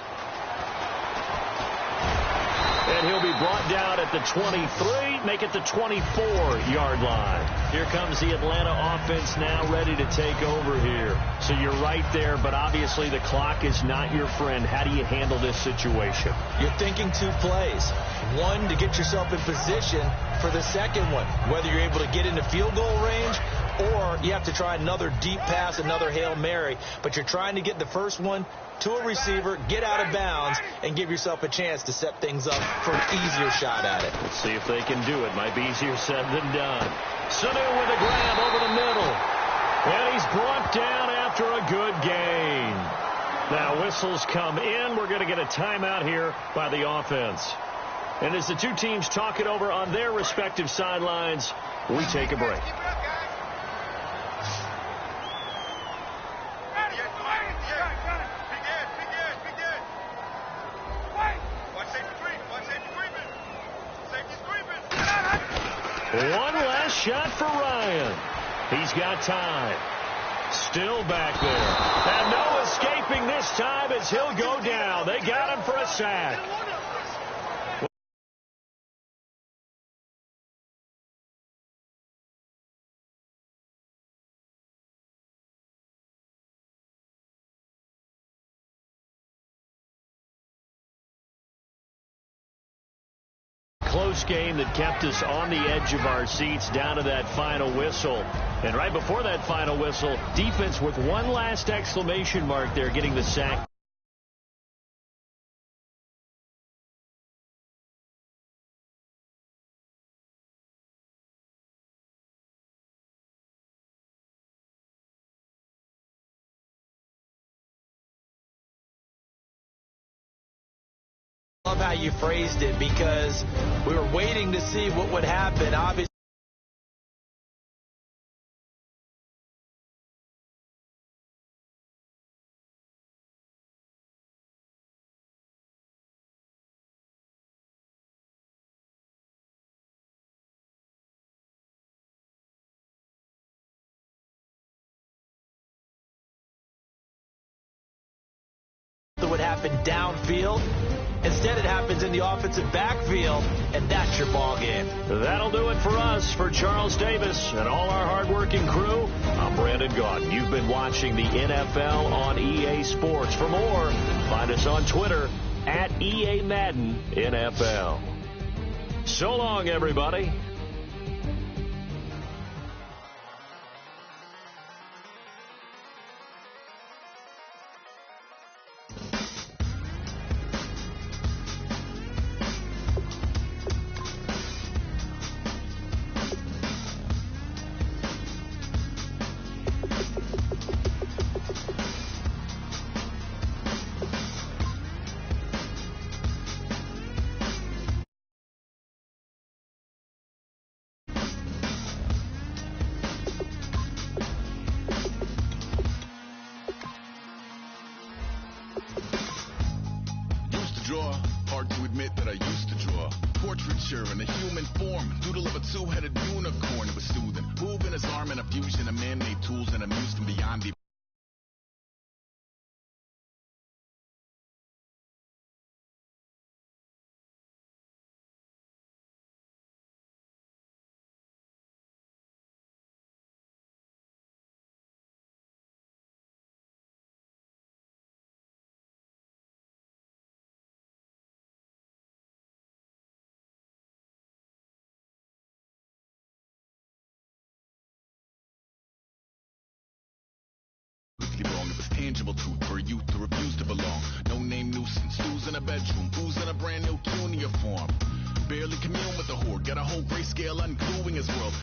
And he'll be brought down at the 23, make it the 24-yard line. Here comes the Atlanta offense now ready to take over here. So you're right there, but obviously the clock is not your friend. How do you handle this situation? You're thinking 2 plays. 1, to get yourself in position for the second one. Whether you're able to get into field goal range or you have to try another deep pass, another Hail Mary. But you're trying to get the first one to a receiver, get out of bounds, and give yourself a chance to set things up for an easier shot at it. Let's see if they can do it. Might be easier said than done. Sanu with a grab over the middle. And he's brought down after a good gain. Now whistles come in. We're going to get a timeout here by the offense. And as the two teams talk it over on their respective sidelines, we take a break. One last shot for Ryan. He's got time. Still back there. And no escaping this time as he'll go down. They got him for a sack. Close game that kept us on the edge of our seats down to that final whistle. And right before that final whistle, defense with one last exclamation mark there, getting the sack. I love how you phrased it, because we were waiting to see what would happen. Obviously, what would happen downfield. Instead, it happens in the offensive backfield, and that's your ball game. That'll do it for us. For Charles Davis and all our hardworking crew, I'm Brandon Gaudin. You've been watching the NFL on EA Sports. For more, find us on Twitter at EA Madden NFL. So long, everybody. Hard to admit that I used to draw portraiture in a human form, doodle of a two-headed unicorn. It was soothing, moving his arm in a fusion of man-made tools and amused him beyond the wrong. It was tangible truth for a youth to refuse to belong. No name nuisance, who's in a bedroom, who's in a brand new uniform. Barely commune with the horde, got a whole grayscale ungluing his world.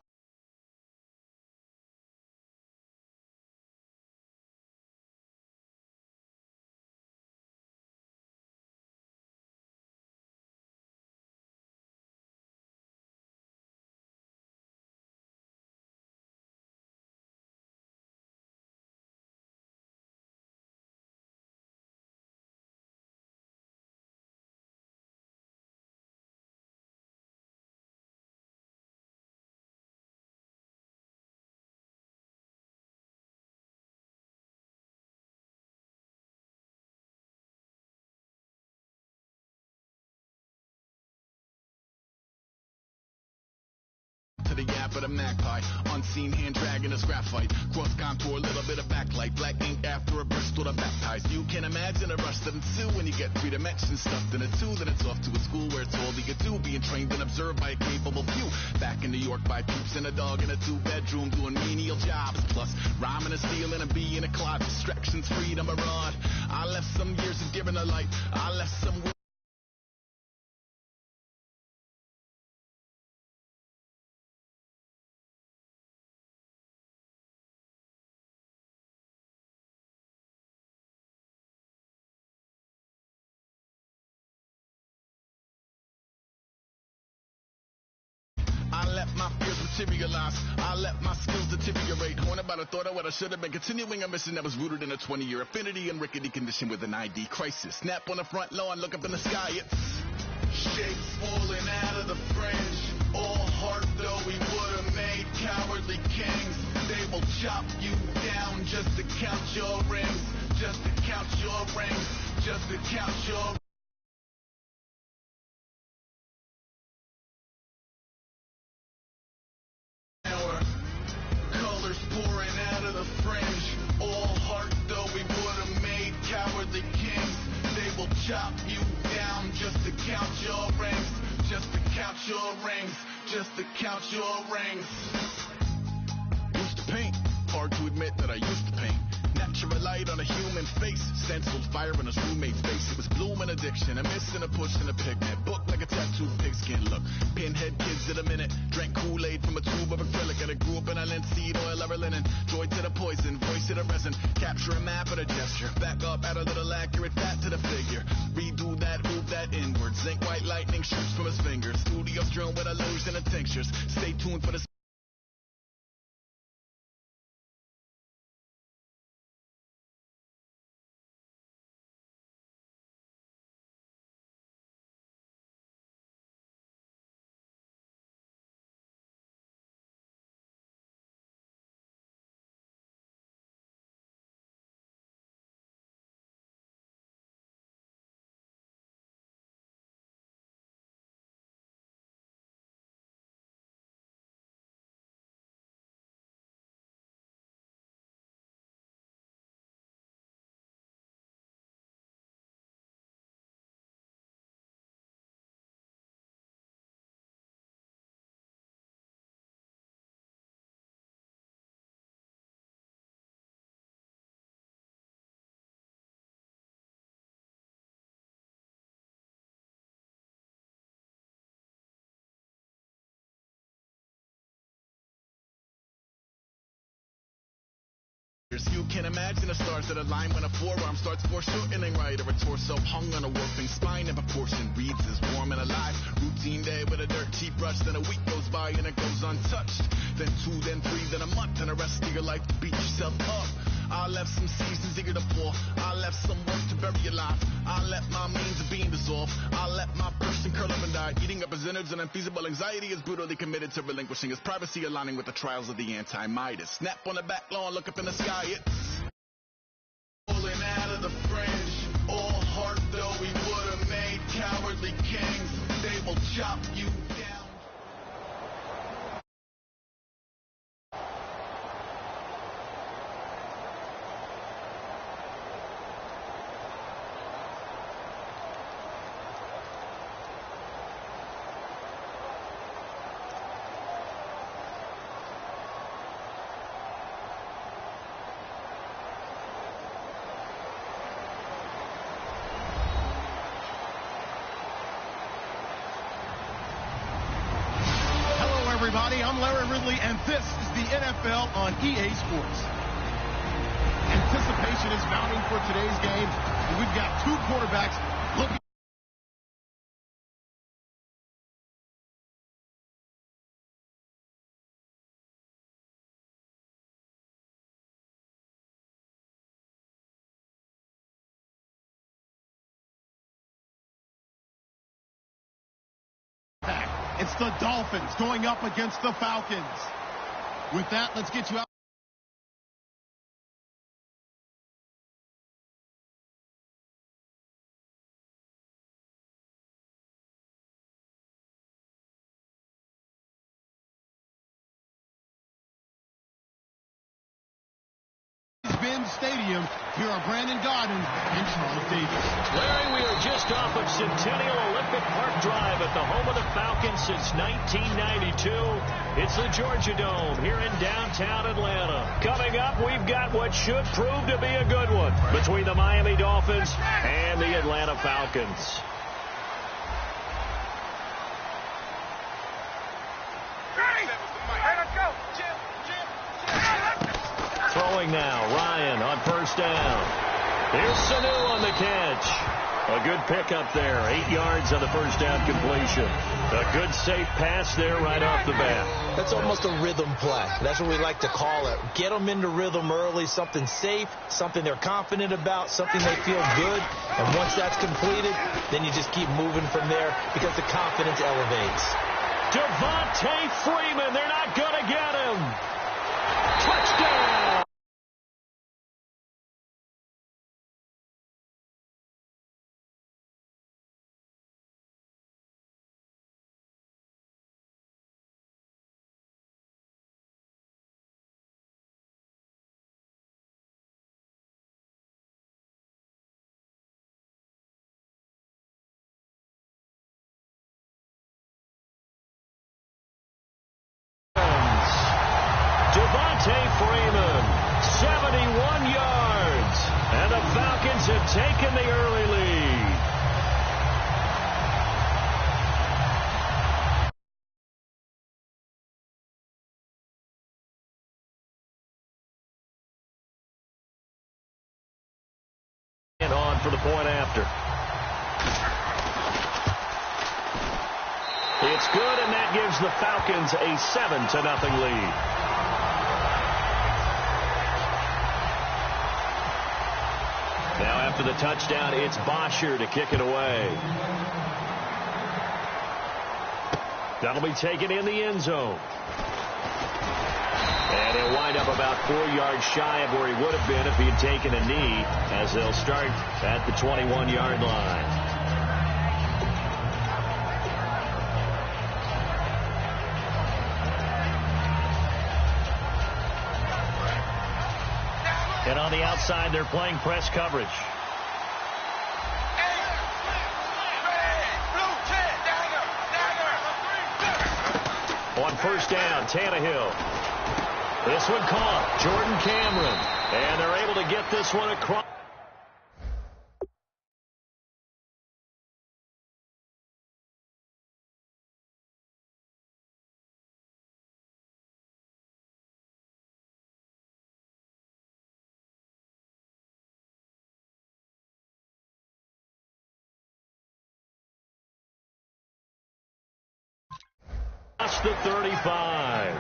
To the gap of the magpie, unseen hand dragging a scrap fight, cross contour, a little bit of backlight, black ink after a Bristol to baptize. You can imagine a rush to ensue when you get 3 dimensions stuffed in a 2, then it's off to a school where it's all the could do, being trained and observed by a capable few. Back in New York by peeps and a dog in a 2-bedroom doing menial jobs, plus rhyming and stealing and being a cloud. Distractions, freedom, a rod. I left some years of giving a light. I left some. I let my fears materialize. I let my skills deteriorate. Horn about a thought of what I should have been. Continuing a mission that was rooted in a 20-year affinity and rickety condition with an ID crisis. Snap on the front lawn, look up in the sky. It's shapes falling out of the fringe. All heart though we would have made cowardly kings. They will chop you down just to count your rings. Just to count your rings. Just to count your pouring out of the fringe. All heart though we would have made cowardly kings. They will chop you down just to count your rings. Just to count your rings. Just to count your rings. Used to paint. Hard to admit that I used to paint. Natural light on a human face. Stenciled fire in his roommate's face. It was bloom and addiction. A miss and a push and a pigment. Book like a tattooed pigskin look. Pinhead kids in a minute. Drank Kool-Aid from a tube of acrylic. And I grew up in a linseed oil ever linen. Joy to the poison. Voice to the resin. Capture a map of a gesture. Back up, add a little accurate fat to the figure. Redo that, move that inward. Zinc white lightning shoots from his fingers. Studio strewn with illusion and tinctures. Stay tuned for the You can imagine the stars that align when a forearm starts foreshortening right, or a torso hung on a warping spine in proportion. Reads as warm and alive. Routine day with a dirt cheap brush. Then a week goes by and it goes untouched. Then 2, then 3, then a month, and the rest of your life to beat yourself up. I left some seasons eager to fall. I left some work to bury alive. I let my means of being dissolve. I let my person curl up and die. Eating up his innards and unfeasible anxiety is brutally committed to relinquishing his privacy, aligning with the trials of the anti-Midas. Snap on the back lawn, look up in the sky. It's falling out of the fringe. All heart though we would have made cowardly kings. They will chop you down. Everybody, I'm Larry Ridley, and this is the NFL on EA Sports. Anticipation is mounting for today's game, and we've got two quarterbacks looking. It's the Dolphins going up against the Falcons. With that, let's get you out. Stadium. Here are Brandon Gaudin and Charles Davis. Larry, we are just off of Centennial Olympic Park drive at the home of the Falcons since 1992. It's the Georgia Dome here in downtown Atlanta. Coming up, we've got what should prove to be a good one between the Miami Dolphins and the Atlanta Falcons. Throwing now, Ryan on first down. Here's Sanu on the catch. A good pickup there, 8 yards on the first down completion. A good safe pass there right off the bat. That's almost a rhythm play. That's what we like to call it. Get them into rhythm early, something safe, something they're confident about, something they feel good. And once that's completed, then you just keep moving from there because the confidence elevates. Devontae Freeman, they're not going to get him. Touchdown! Devontae Freeman, 71 yards, and the Falcons have taken the early lead. And on for the point after. It's good, and that gives the Falcons a 7-0 lead. Now after the touchdown, it's Bosher to kick it away. That'll be taken in the end zone. And he'll wind up about 4 yards shy of where he would have been if he had taken a knee, as they'll start at the 21-yard line. And on the outside, they're playing press coverage. On first down, Tannehill. This one caught. Jordan Cameron. And they're able to get this one across. The 35.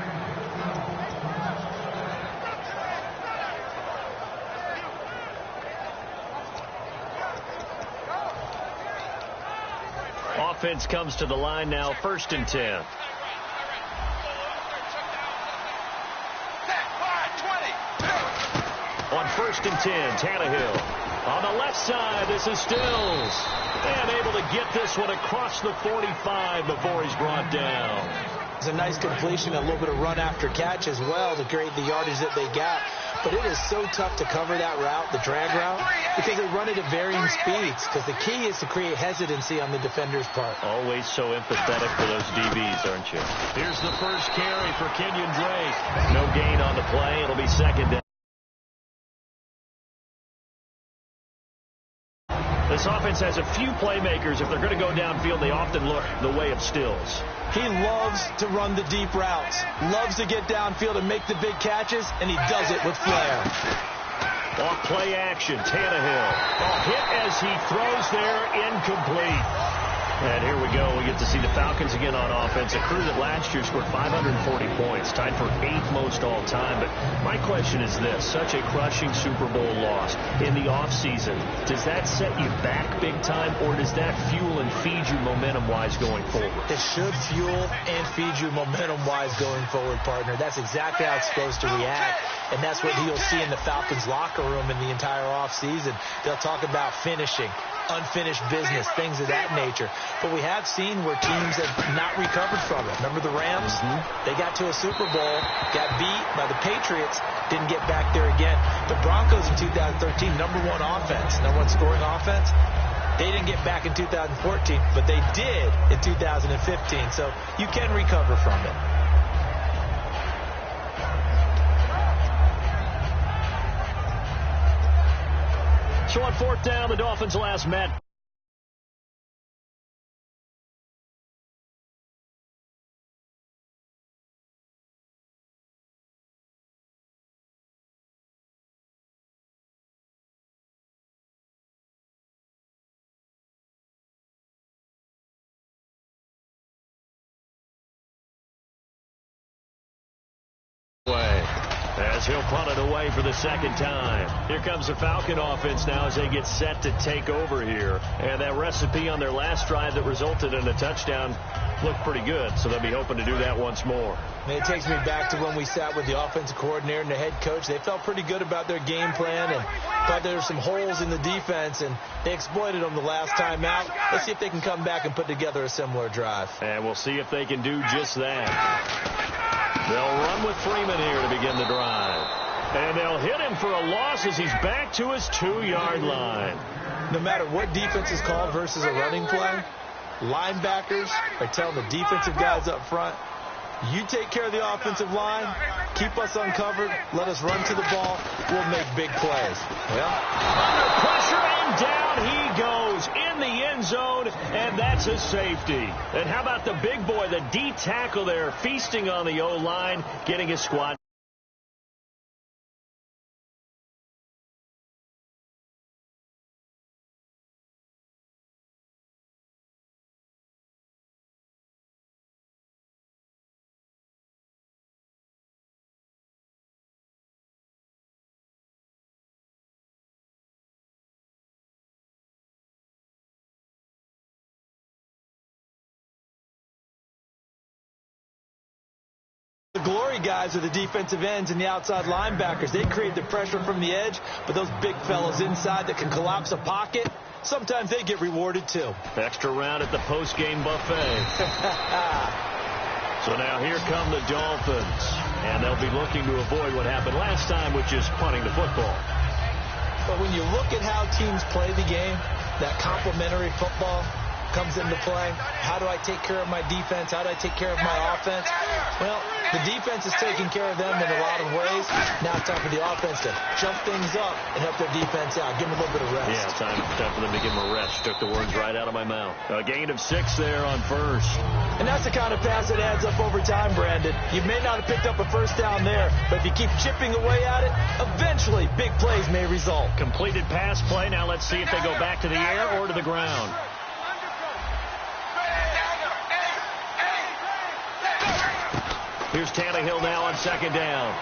Offense comes to the line now, 1st and 10. On 1st and 10, Tannehill. On the left side, this is Stills. And able to get this one across the 45 before he's brought down. It's a nice completion, a little bit of run after catch as well to create the yardage that they got. But it is so tough to cover that route, the drag route, because they run it at varying speeds. Because the key is to create hesitancy on the defender's part. Always so empathetic for those DBs, aren't you? Here's the first carry for Kenyon Drake. No gain on the play. It'll be 2nd down. This offense has a few playmakers. If they're going to go downfield, they often look the way of Stills. He loves to run the deep routes, loves to get downfield and make the big catches, and he does it with flair. Off play action, Tannehill. A hit as he throws there, incomplete. And here we go. We get to see the Falcons again on offense. A crew that last year scored 540 points, tied for 8th most all time. But my question is this. Such a crushing Super Bowl loss in the offseason. Does that set you back big time, or does that fuel and feed you momentum-wise going forward? It should fuel and feed you momentum-wise going forward, partner. That's exactly how it's supposed to react. And that's what you'll see in the Falcons locker room in the entire offseason. They'll talk about finishing, unfinished business, things of that nature. But we have seen where teams have not recovered from it. Remember the Rams? They got to a Super Bowl, got beat by the Patriots, didn't get back there again. The Broncos in 2013, #1 offense, #1 scoring offense. They didn't get back in 2014, but they did in 2015, so you can recover from it. So on 4th down, the Dolphins' last met. As he'll punt it away for the second time. Here comes the Falcon offense now as they get set to take over here. And that recipe on their last drive that resulted in a touchdown looked pretty good, so they'll be hoping to do that once more. And it takes me back to when we sat with the offensive coordinator and the head coach. They felt pretty good about their game plan and thought there were some holes in the defense, and they exploited them the last time out. Let's see if they can come back and put together a similar drive. And we'll see if they can do just that. They'll run with Freeman here to begin the drive. And they'll hit him for a loss as he's back to his 2-yard line. No matter what defense is called versus a running play, linebackers are telling the defensive guys up front, you take care of the offensive line, keep us uncovered, let us run to the ball, we'll make big plays. Well, under pressure, and down he goes in the end zone, and that's a safety. And how about the big boy, the D tackle there, feasting on the O-line, getting his squad. The glory guys are the defensive ends and the outside linebackers. They create the pressure from the edge, but those big fellas inside that can collapse a pocket, sometimes they get rewarded too. Extra round at the post-game buffet. So now here come the Dolphins, and they'll be looking to avoid what happened last time, which is punting the football. But when you look at how teams play the game, that complementary football comes into play. How do I take care of my defense? How do I take care of my offense? Well, the defense is taking care of them in a lot of ways. Now it's time for the offense to jump things up and help their defense out. Give them a little bit of rest. Yeah, time for them to give them a rest. Took the words right out of my mouth. A gain of 6 there on first. And that's the kind of pass that adds up over time, Brandon. You may not have picked up a first down there, but if you keep chipping away at it, eventually big plays may result. Completed pass play. Now let's see if they go back to the air or to the ground. Here's Tannehill now on second down.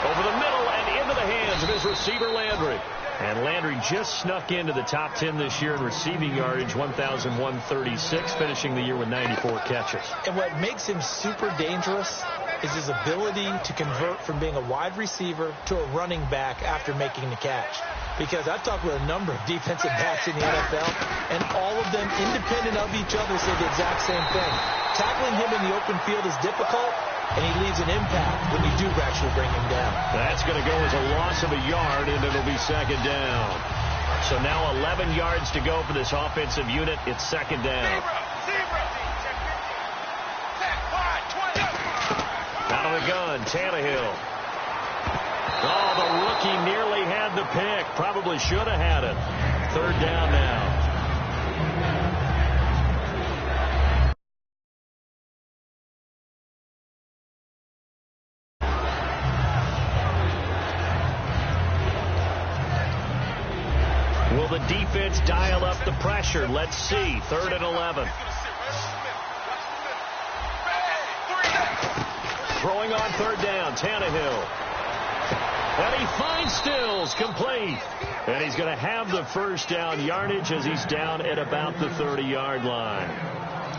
Over the middle and into the hands of his receiver, Landry. And Landry just snuck into the top 10 this year in receiving yardage, 1,136, finishing the year with 94 catches. And what makes him super dangerous is his ability to convert from being a wide receiver to a running back after making the catch. Because I've talked with a number of defensive backs in the NFL, and all of them, independent of each other, say the exact same thing. Tackling him in the open field is difficult, and he leaves an impact when you do actually bring him down. That's going to go as a loss of a yard, and it'll be second down. So now 11 yards to go for this offensive unit. It's second down. Out of the gun, Tannehill. Oh, the rookie nearly had the pick. Probably should have had it. Third down now. Will the defense dial up the pressure? Let's see. 3rd and 11. Throwing on 3rd down, Tannehill. And he finds Stills, complete. And he's going to have the first down yardage as he's down at about the 30-yard line.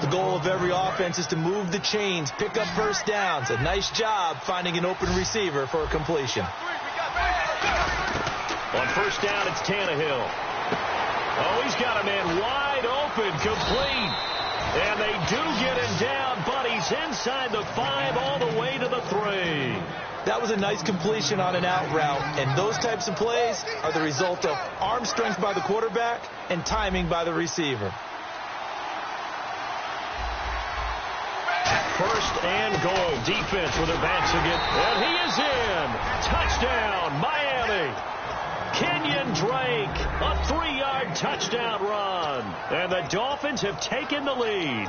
The goal of every offense is to move the chains, pick up first downs. A nice job finding an open receiver for a completion. On first down, it's Tannehill. Oh, he's got a man wide open, complete. And they do get him down, but he's inside the 5 all the way to the 3. That was a nice completion on an out route, and those types of plays are the result of arm strength by the quarterback and timing by the receiver. First and goal. Defense with their backs against. And he is in. Touchdown, Miami. Kenyon Drake, a 3-yard touchdown run. And the Dolphins have taken the lead.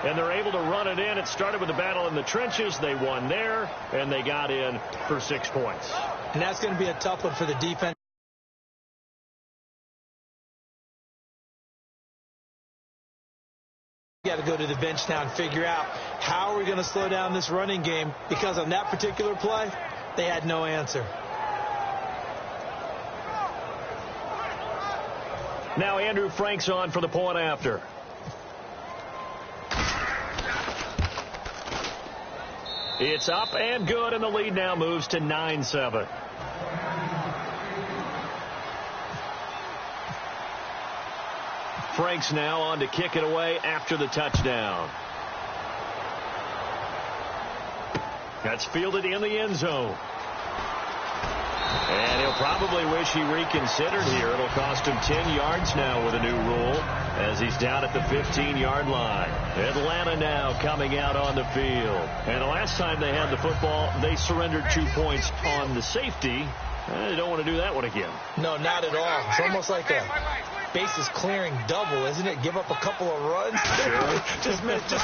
And they're able to run it in. It started with a battle in the trenches. They won there, and they got in for 6 points. And that's going to be a tough one for the defense. You got to go to the bench now and figure out how are we going to slow down this running game, because on that particular play, they had no answer. Now Andrew Frank's on for the point after. It's up and good, and the lead now moves to 9-7. Frank's now on to kick it away after the touchdown. That's fielded in the end zone. And he'll probably wish he reconsidered here. It'll cost him 10 yards now with a new rule, as he's down at the 15-yard line. Atlanta now coming out on the field. And the last time they had the football, they surrendered 2 points on the safety. They don't want to do that one again. No, not at all. It's almost like a bases clearing double, isn't it? Give up a couple of runs. Sure. just messes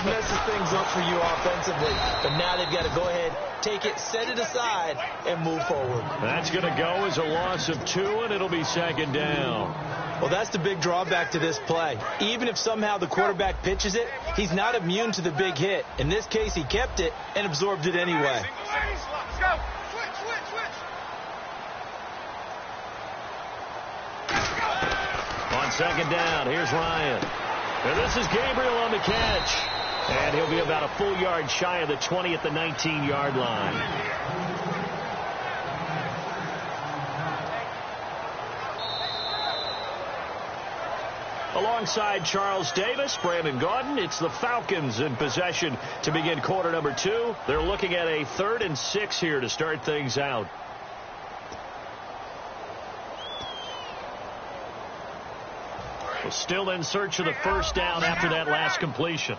things up for you offensively. But now they've got to go ahead, take it, set it aside, and move forward. That's going to go as a loss of 2, and it'll be second down. Well, that's the big drawback to this play. Even if somehow the quarterback pitches it, he's not immune to the big hit. In this case, he kept it and absorbed it anyway. Let's go. Switch. On second down, here's Ryan. And this is Gabriel on the catch. And he'll be about a full yard shy of the 20 at the 19-yard line. Alongside Charles Davis, Brandon Gaudin, it's the Falcons in possession to begin quarter number 2. They're looking at a 3rd and 6 here to start things out. We're still in search of the first down after that last completion.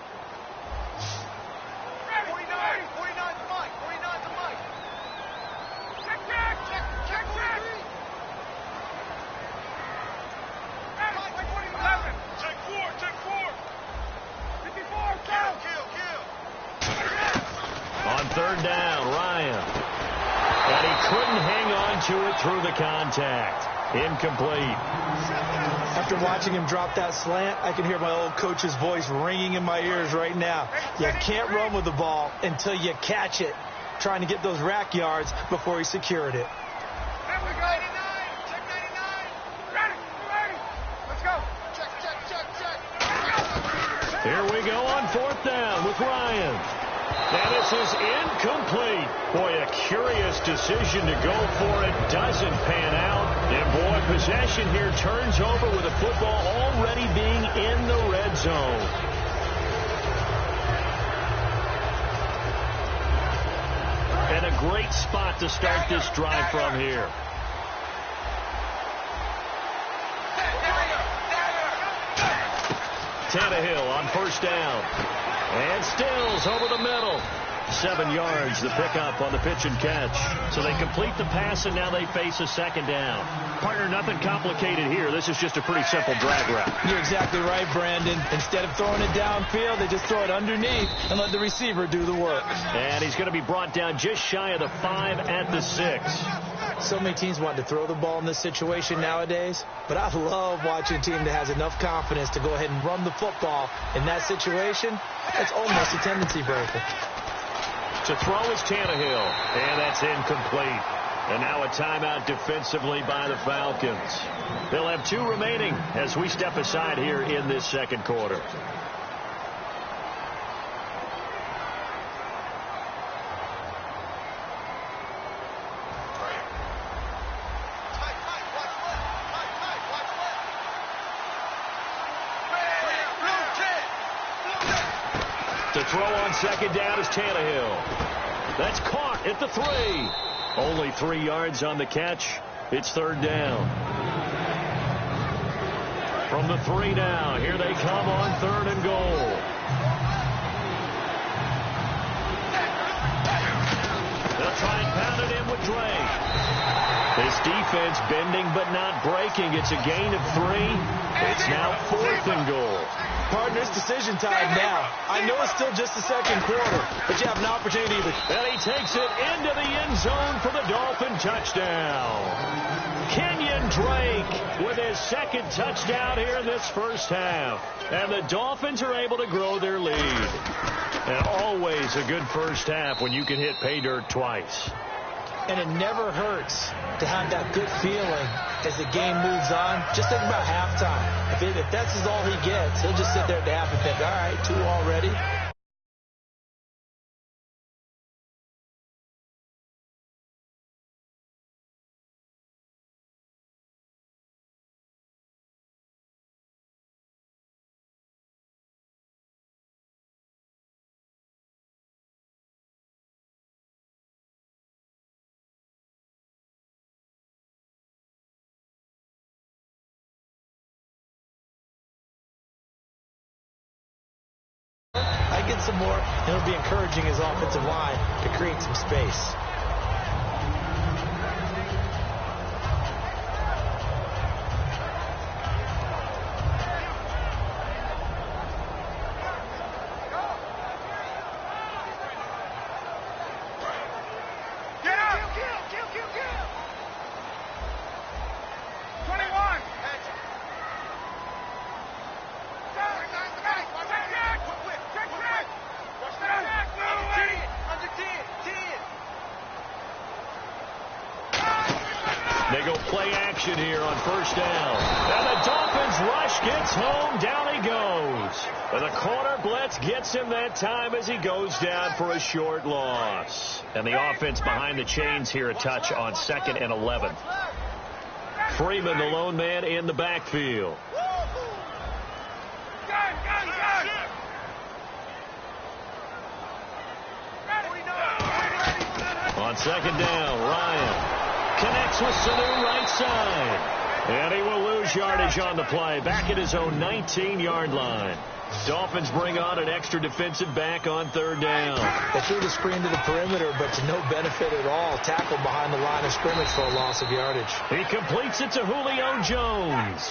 On third down, Ryan. And he couldn't hang on to it through the contact. Incomplete. After watching him drop that slant, I can hear my old coach's voice ringing in my ears right now. You can't run with the ball until you catch it. Trying to get those rack yards before he secured it. There we go. 99. Check 99. Ready. Let's go. Check. Here we go on fourth down with Ryan. And this is incomplete. Boy, a curious decision to go for it. Doesn't pan out. And boy, possession here turns over with the football already being in the red zone. And a great spot to start this drive from here. Tannehill on first down. And Stills over the middle. 7 yards, the pickup on the pitch and catch. So they complete the pass, and now they face a second down. Partner, nothing complicated here. This is just a pretty simple drag route. You're exactly right, Brandon. Instead of throwing it downfield, they just throw it underneath and let the receiver do the work. And he's going to be brought down just shy of the 5 at the 6. So many teams want to throw the ball in this situation nowadays, but I love watching a team that has enough confidence to go ahead and run the football in that situation. It's almost a tendency breaker. To throw is Tannehill, and that's incomplete. And now a timeout defensively by the Falcons. They'll have 2 remaining as we step aside here in this second quarter. To throw on second down is Tannehill. That's caught at the 3. Only 3 yards on the catch. It's third down. From the 3 now, here they come on 3rd and goal. They'll try and pound it in with Drake. This defense bending but not breaking. It's a gain of 3. It's now 4th and goal. Partners, decision time now. I know it's still just the second quarter, but you have an opportunity to... And he takes it into the end zone for the Dolphin touchdown. Kenyon Drake with his 2nd touchdown here in this first half. And the Dolphins are able to grow their lead. And always a good first half when you can hit pay dirt twice. And it never hurts to have that good feeling as the game moves on. Just think about halftime. If that's all he gets, he'll just sit there at the half and think, all right, 2 already. Get some more, and it'll be encouraging his offensive line to create some space. Get up! Kill! 21! They go play action here on first down. And the Dolphins rush gets home. Down he goes. And the corner blitz gets him that time as he goes down for a short loss. And the offense behind the chains here a touch on 2nd and 11. Freeman, the lone man in the backfield. On 2nd down, Ryan connects with Sanu right side. And he will lose yardage on the play. Back at his own 19-yard line. Dolphins bring on an extra defensive back on 3rd down. They threw the screen to the perimeter, but to no benefit at all. Tackled behind the line of scrimmage for a loss of yardage. He completes it to Julio Jones.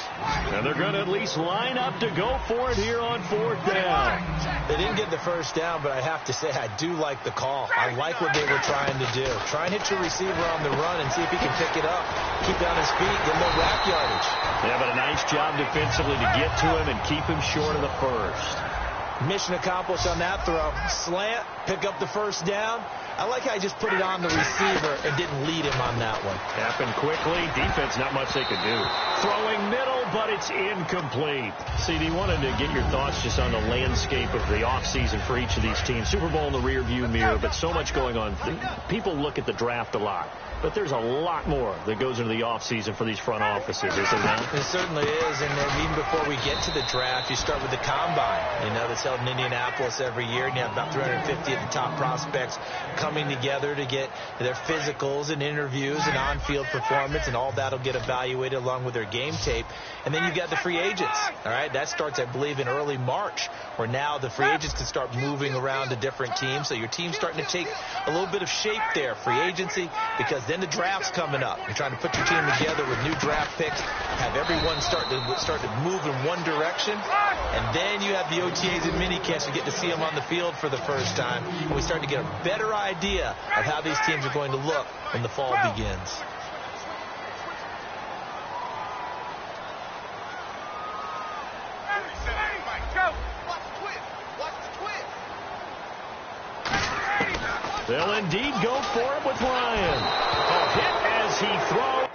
And they're going to at least line up to go for it here on 4th down. They didn't get the first down, but I have to say I do like the call. I like what they were trying to do. Try and hit your receiver on the run and see if he can pick it up. Keep down his feet, get a little rack yardage. Yeah, but a nice job defensively to get to him and keep him short of the first. Mission accomplished on that throw. Slant, pick up the first down. I like how he just put it on the receiver and didn't lead him on that one. Happened quickly. Defense, not much they could do. Throwing middle, but it's incomplete. CD, wanted to get your thoughts just on the landscape of the offseason for each of these teams. Super Bowl in the rearview mirror, but so much going on. People look at the draft a lot. But there's a lot more that goes into the offseason for these front offices, isn't there? It certainly is. And then even before we get to the draft, you start with the combine. You know, that's held in Indianapolis every year. And you have about 350 of the top prospects coming together to get their physicals and interviews and on-field performance. And all that will get evaluated along with their game tape. And then you've got the free agents. All right, that starts, I believe, in early March, where now the free agents can start moving around to different teams. So your team's starting to take a little bit of shape there, free agency, because then the draft's coming up. You're trying to put your team together with new draft picks, have everyone start to move in one direction, and then you have the OTAs and minicamps. You get to see them on the field for the first time, and we start to get a better idea of how these teams are going to look when the fall begins. They'll indeed go for it with Ryan. A hit as he throws.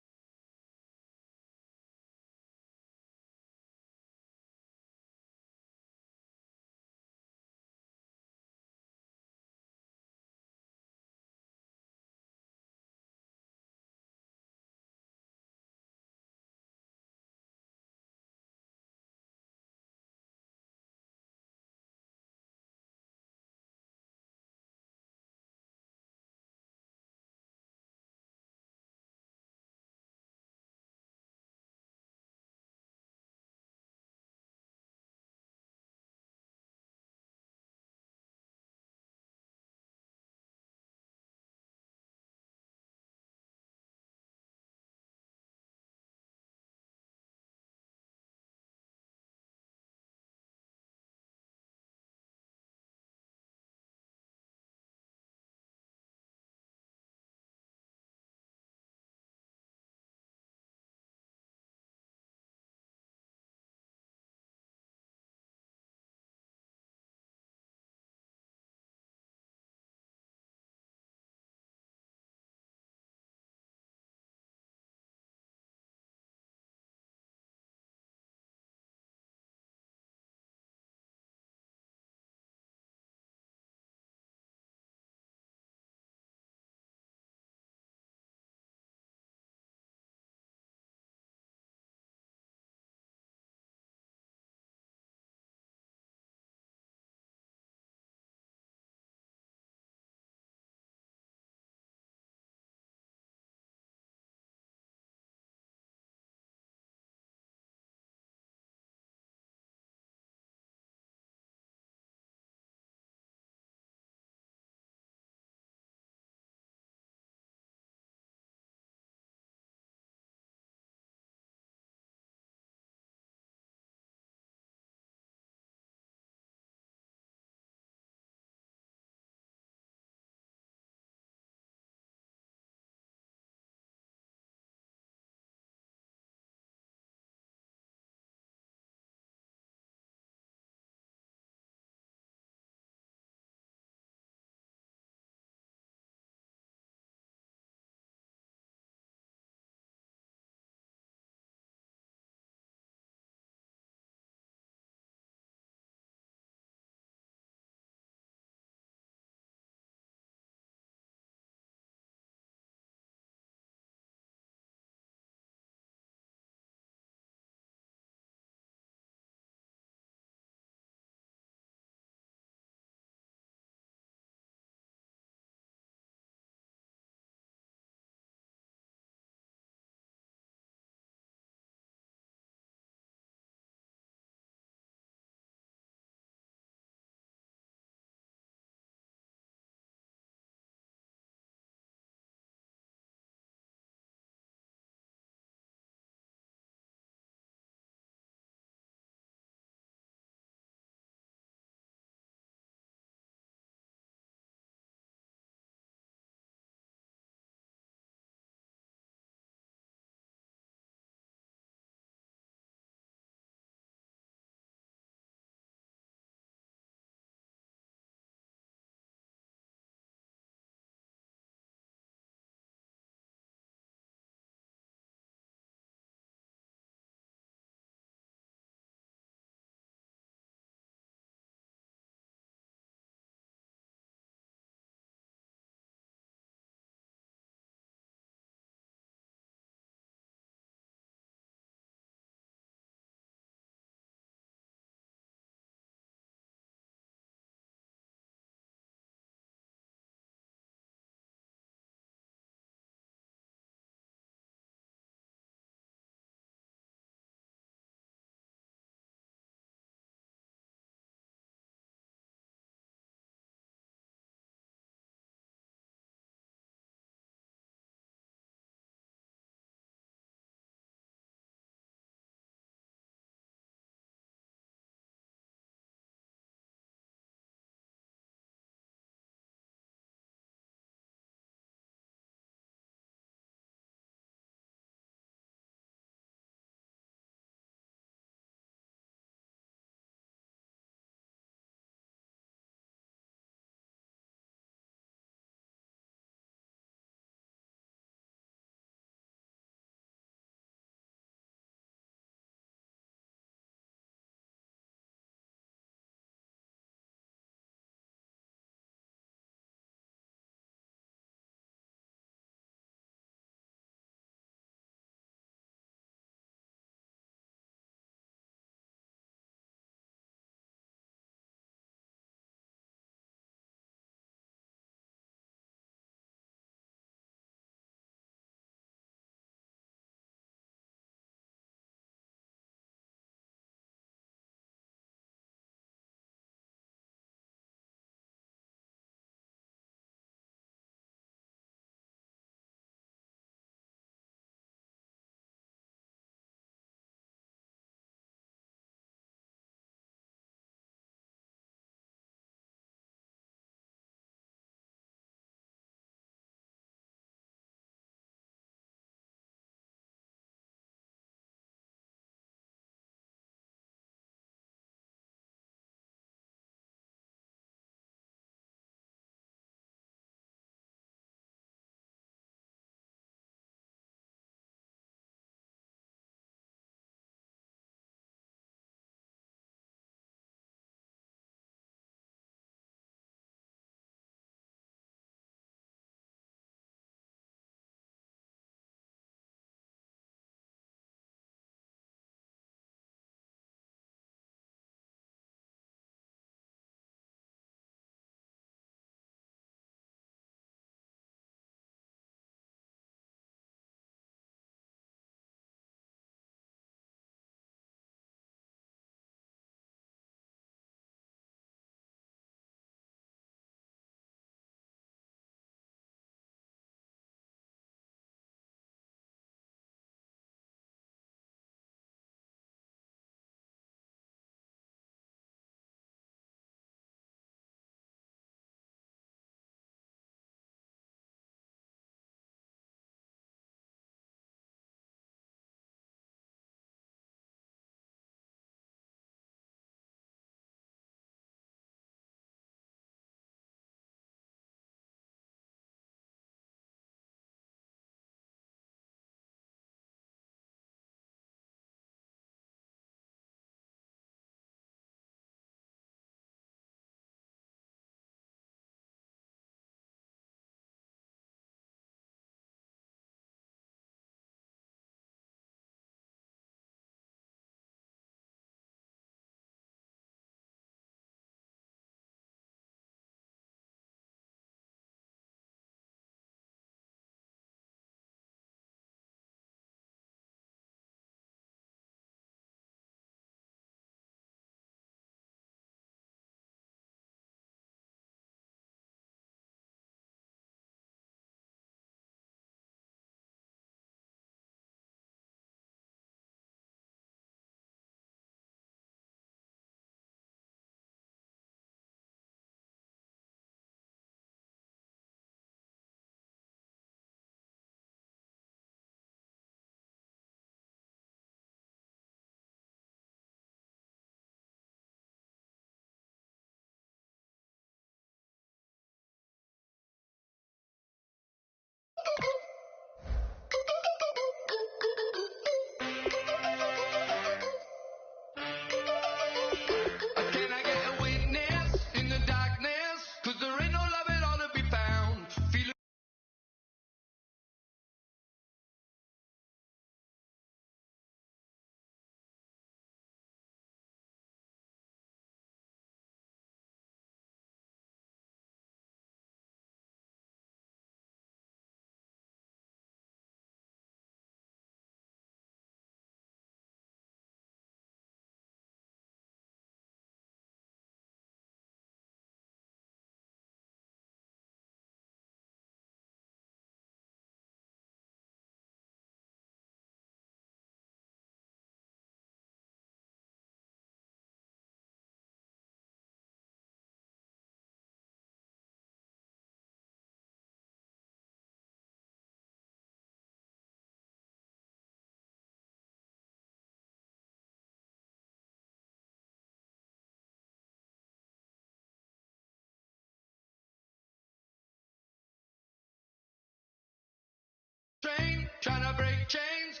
trying to break chains.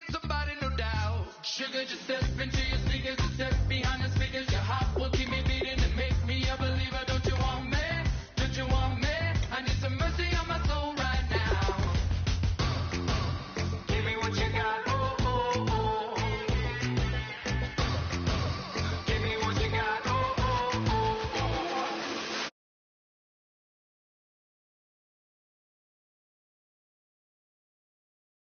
Somebody, no doubt. Sugar, just step into your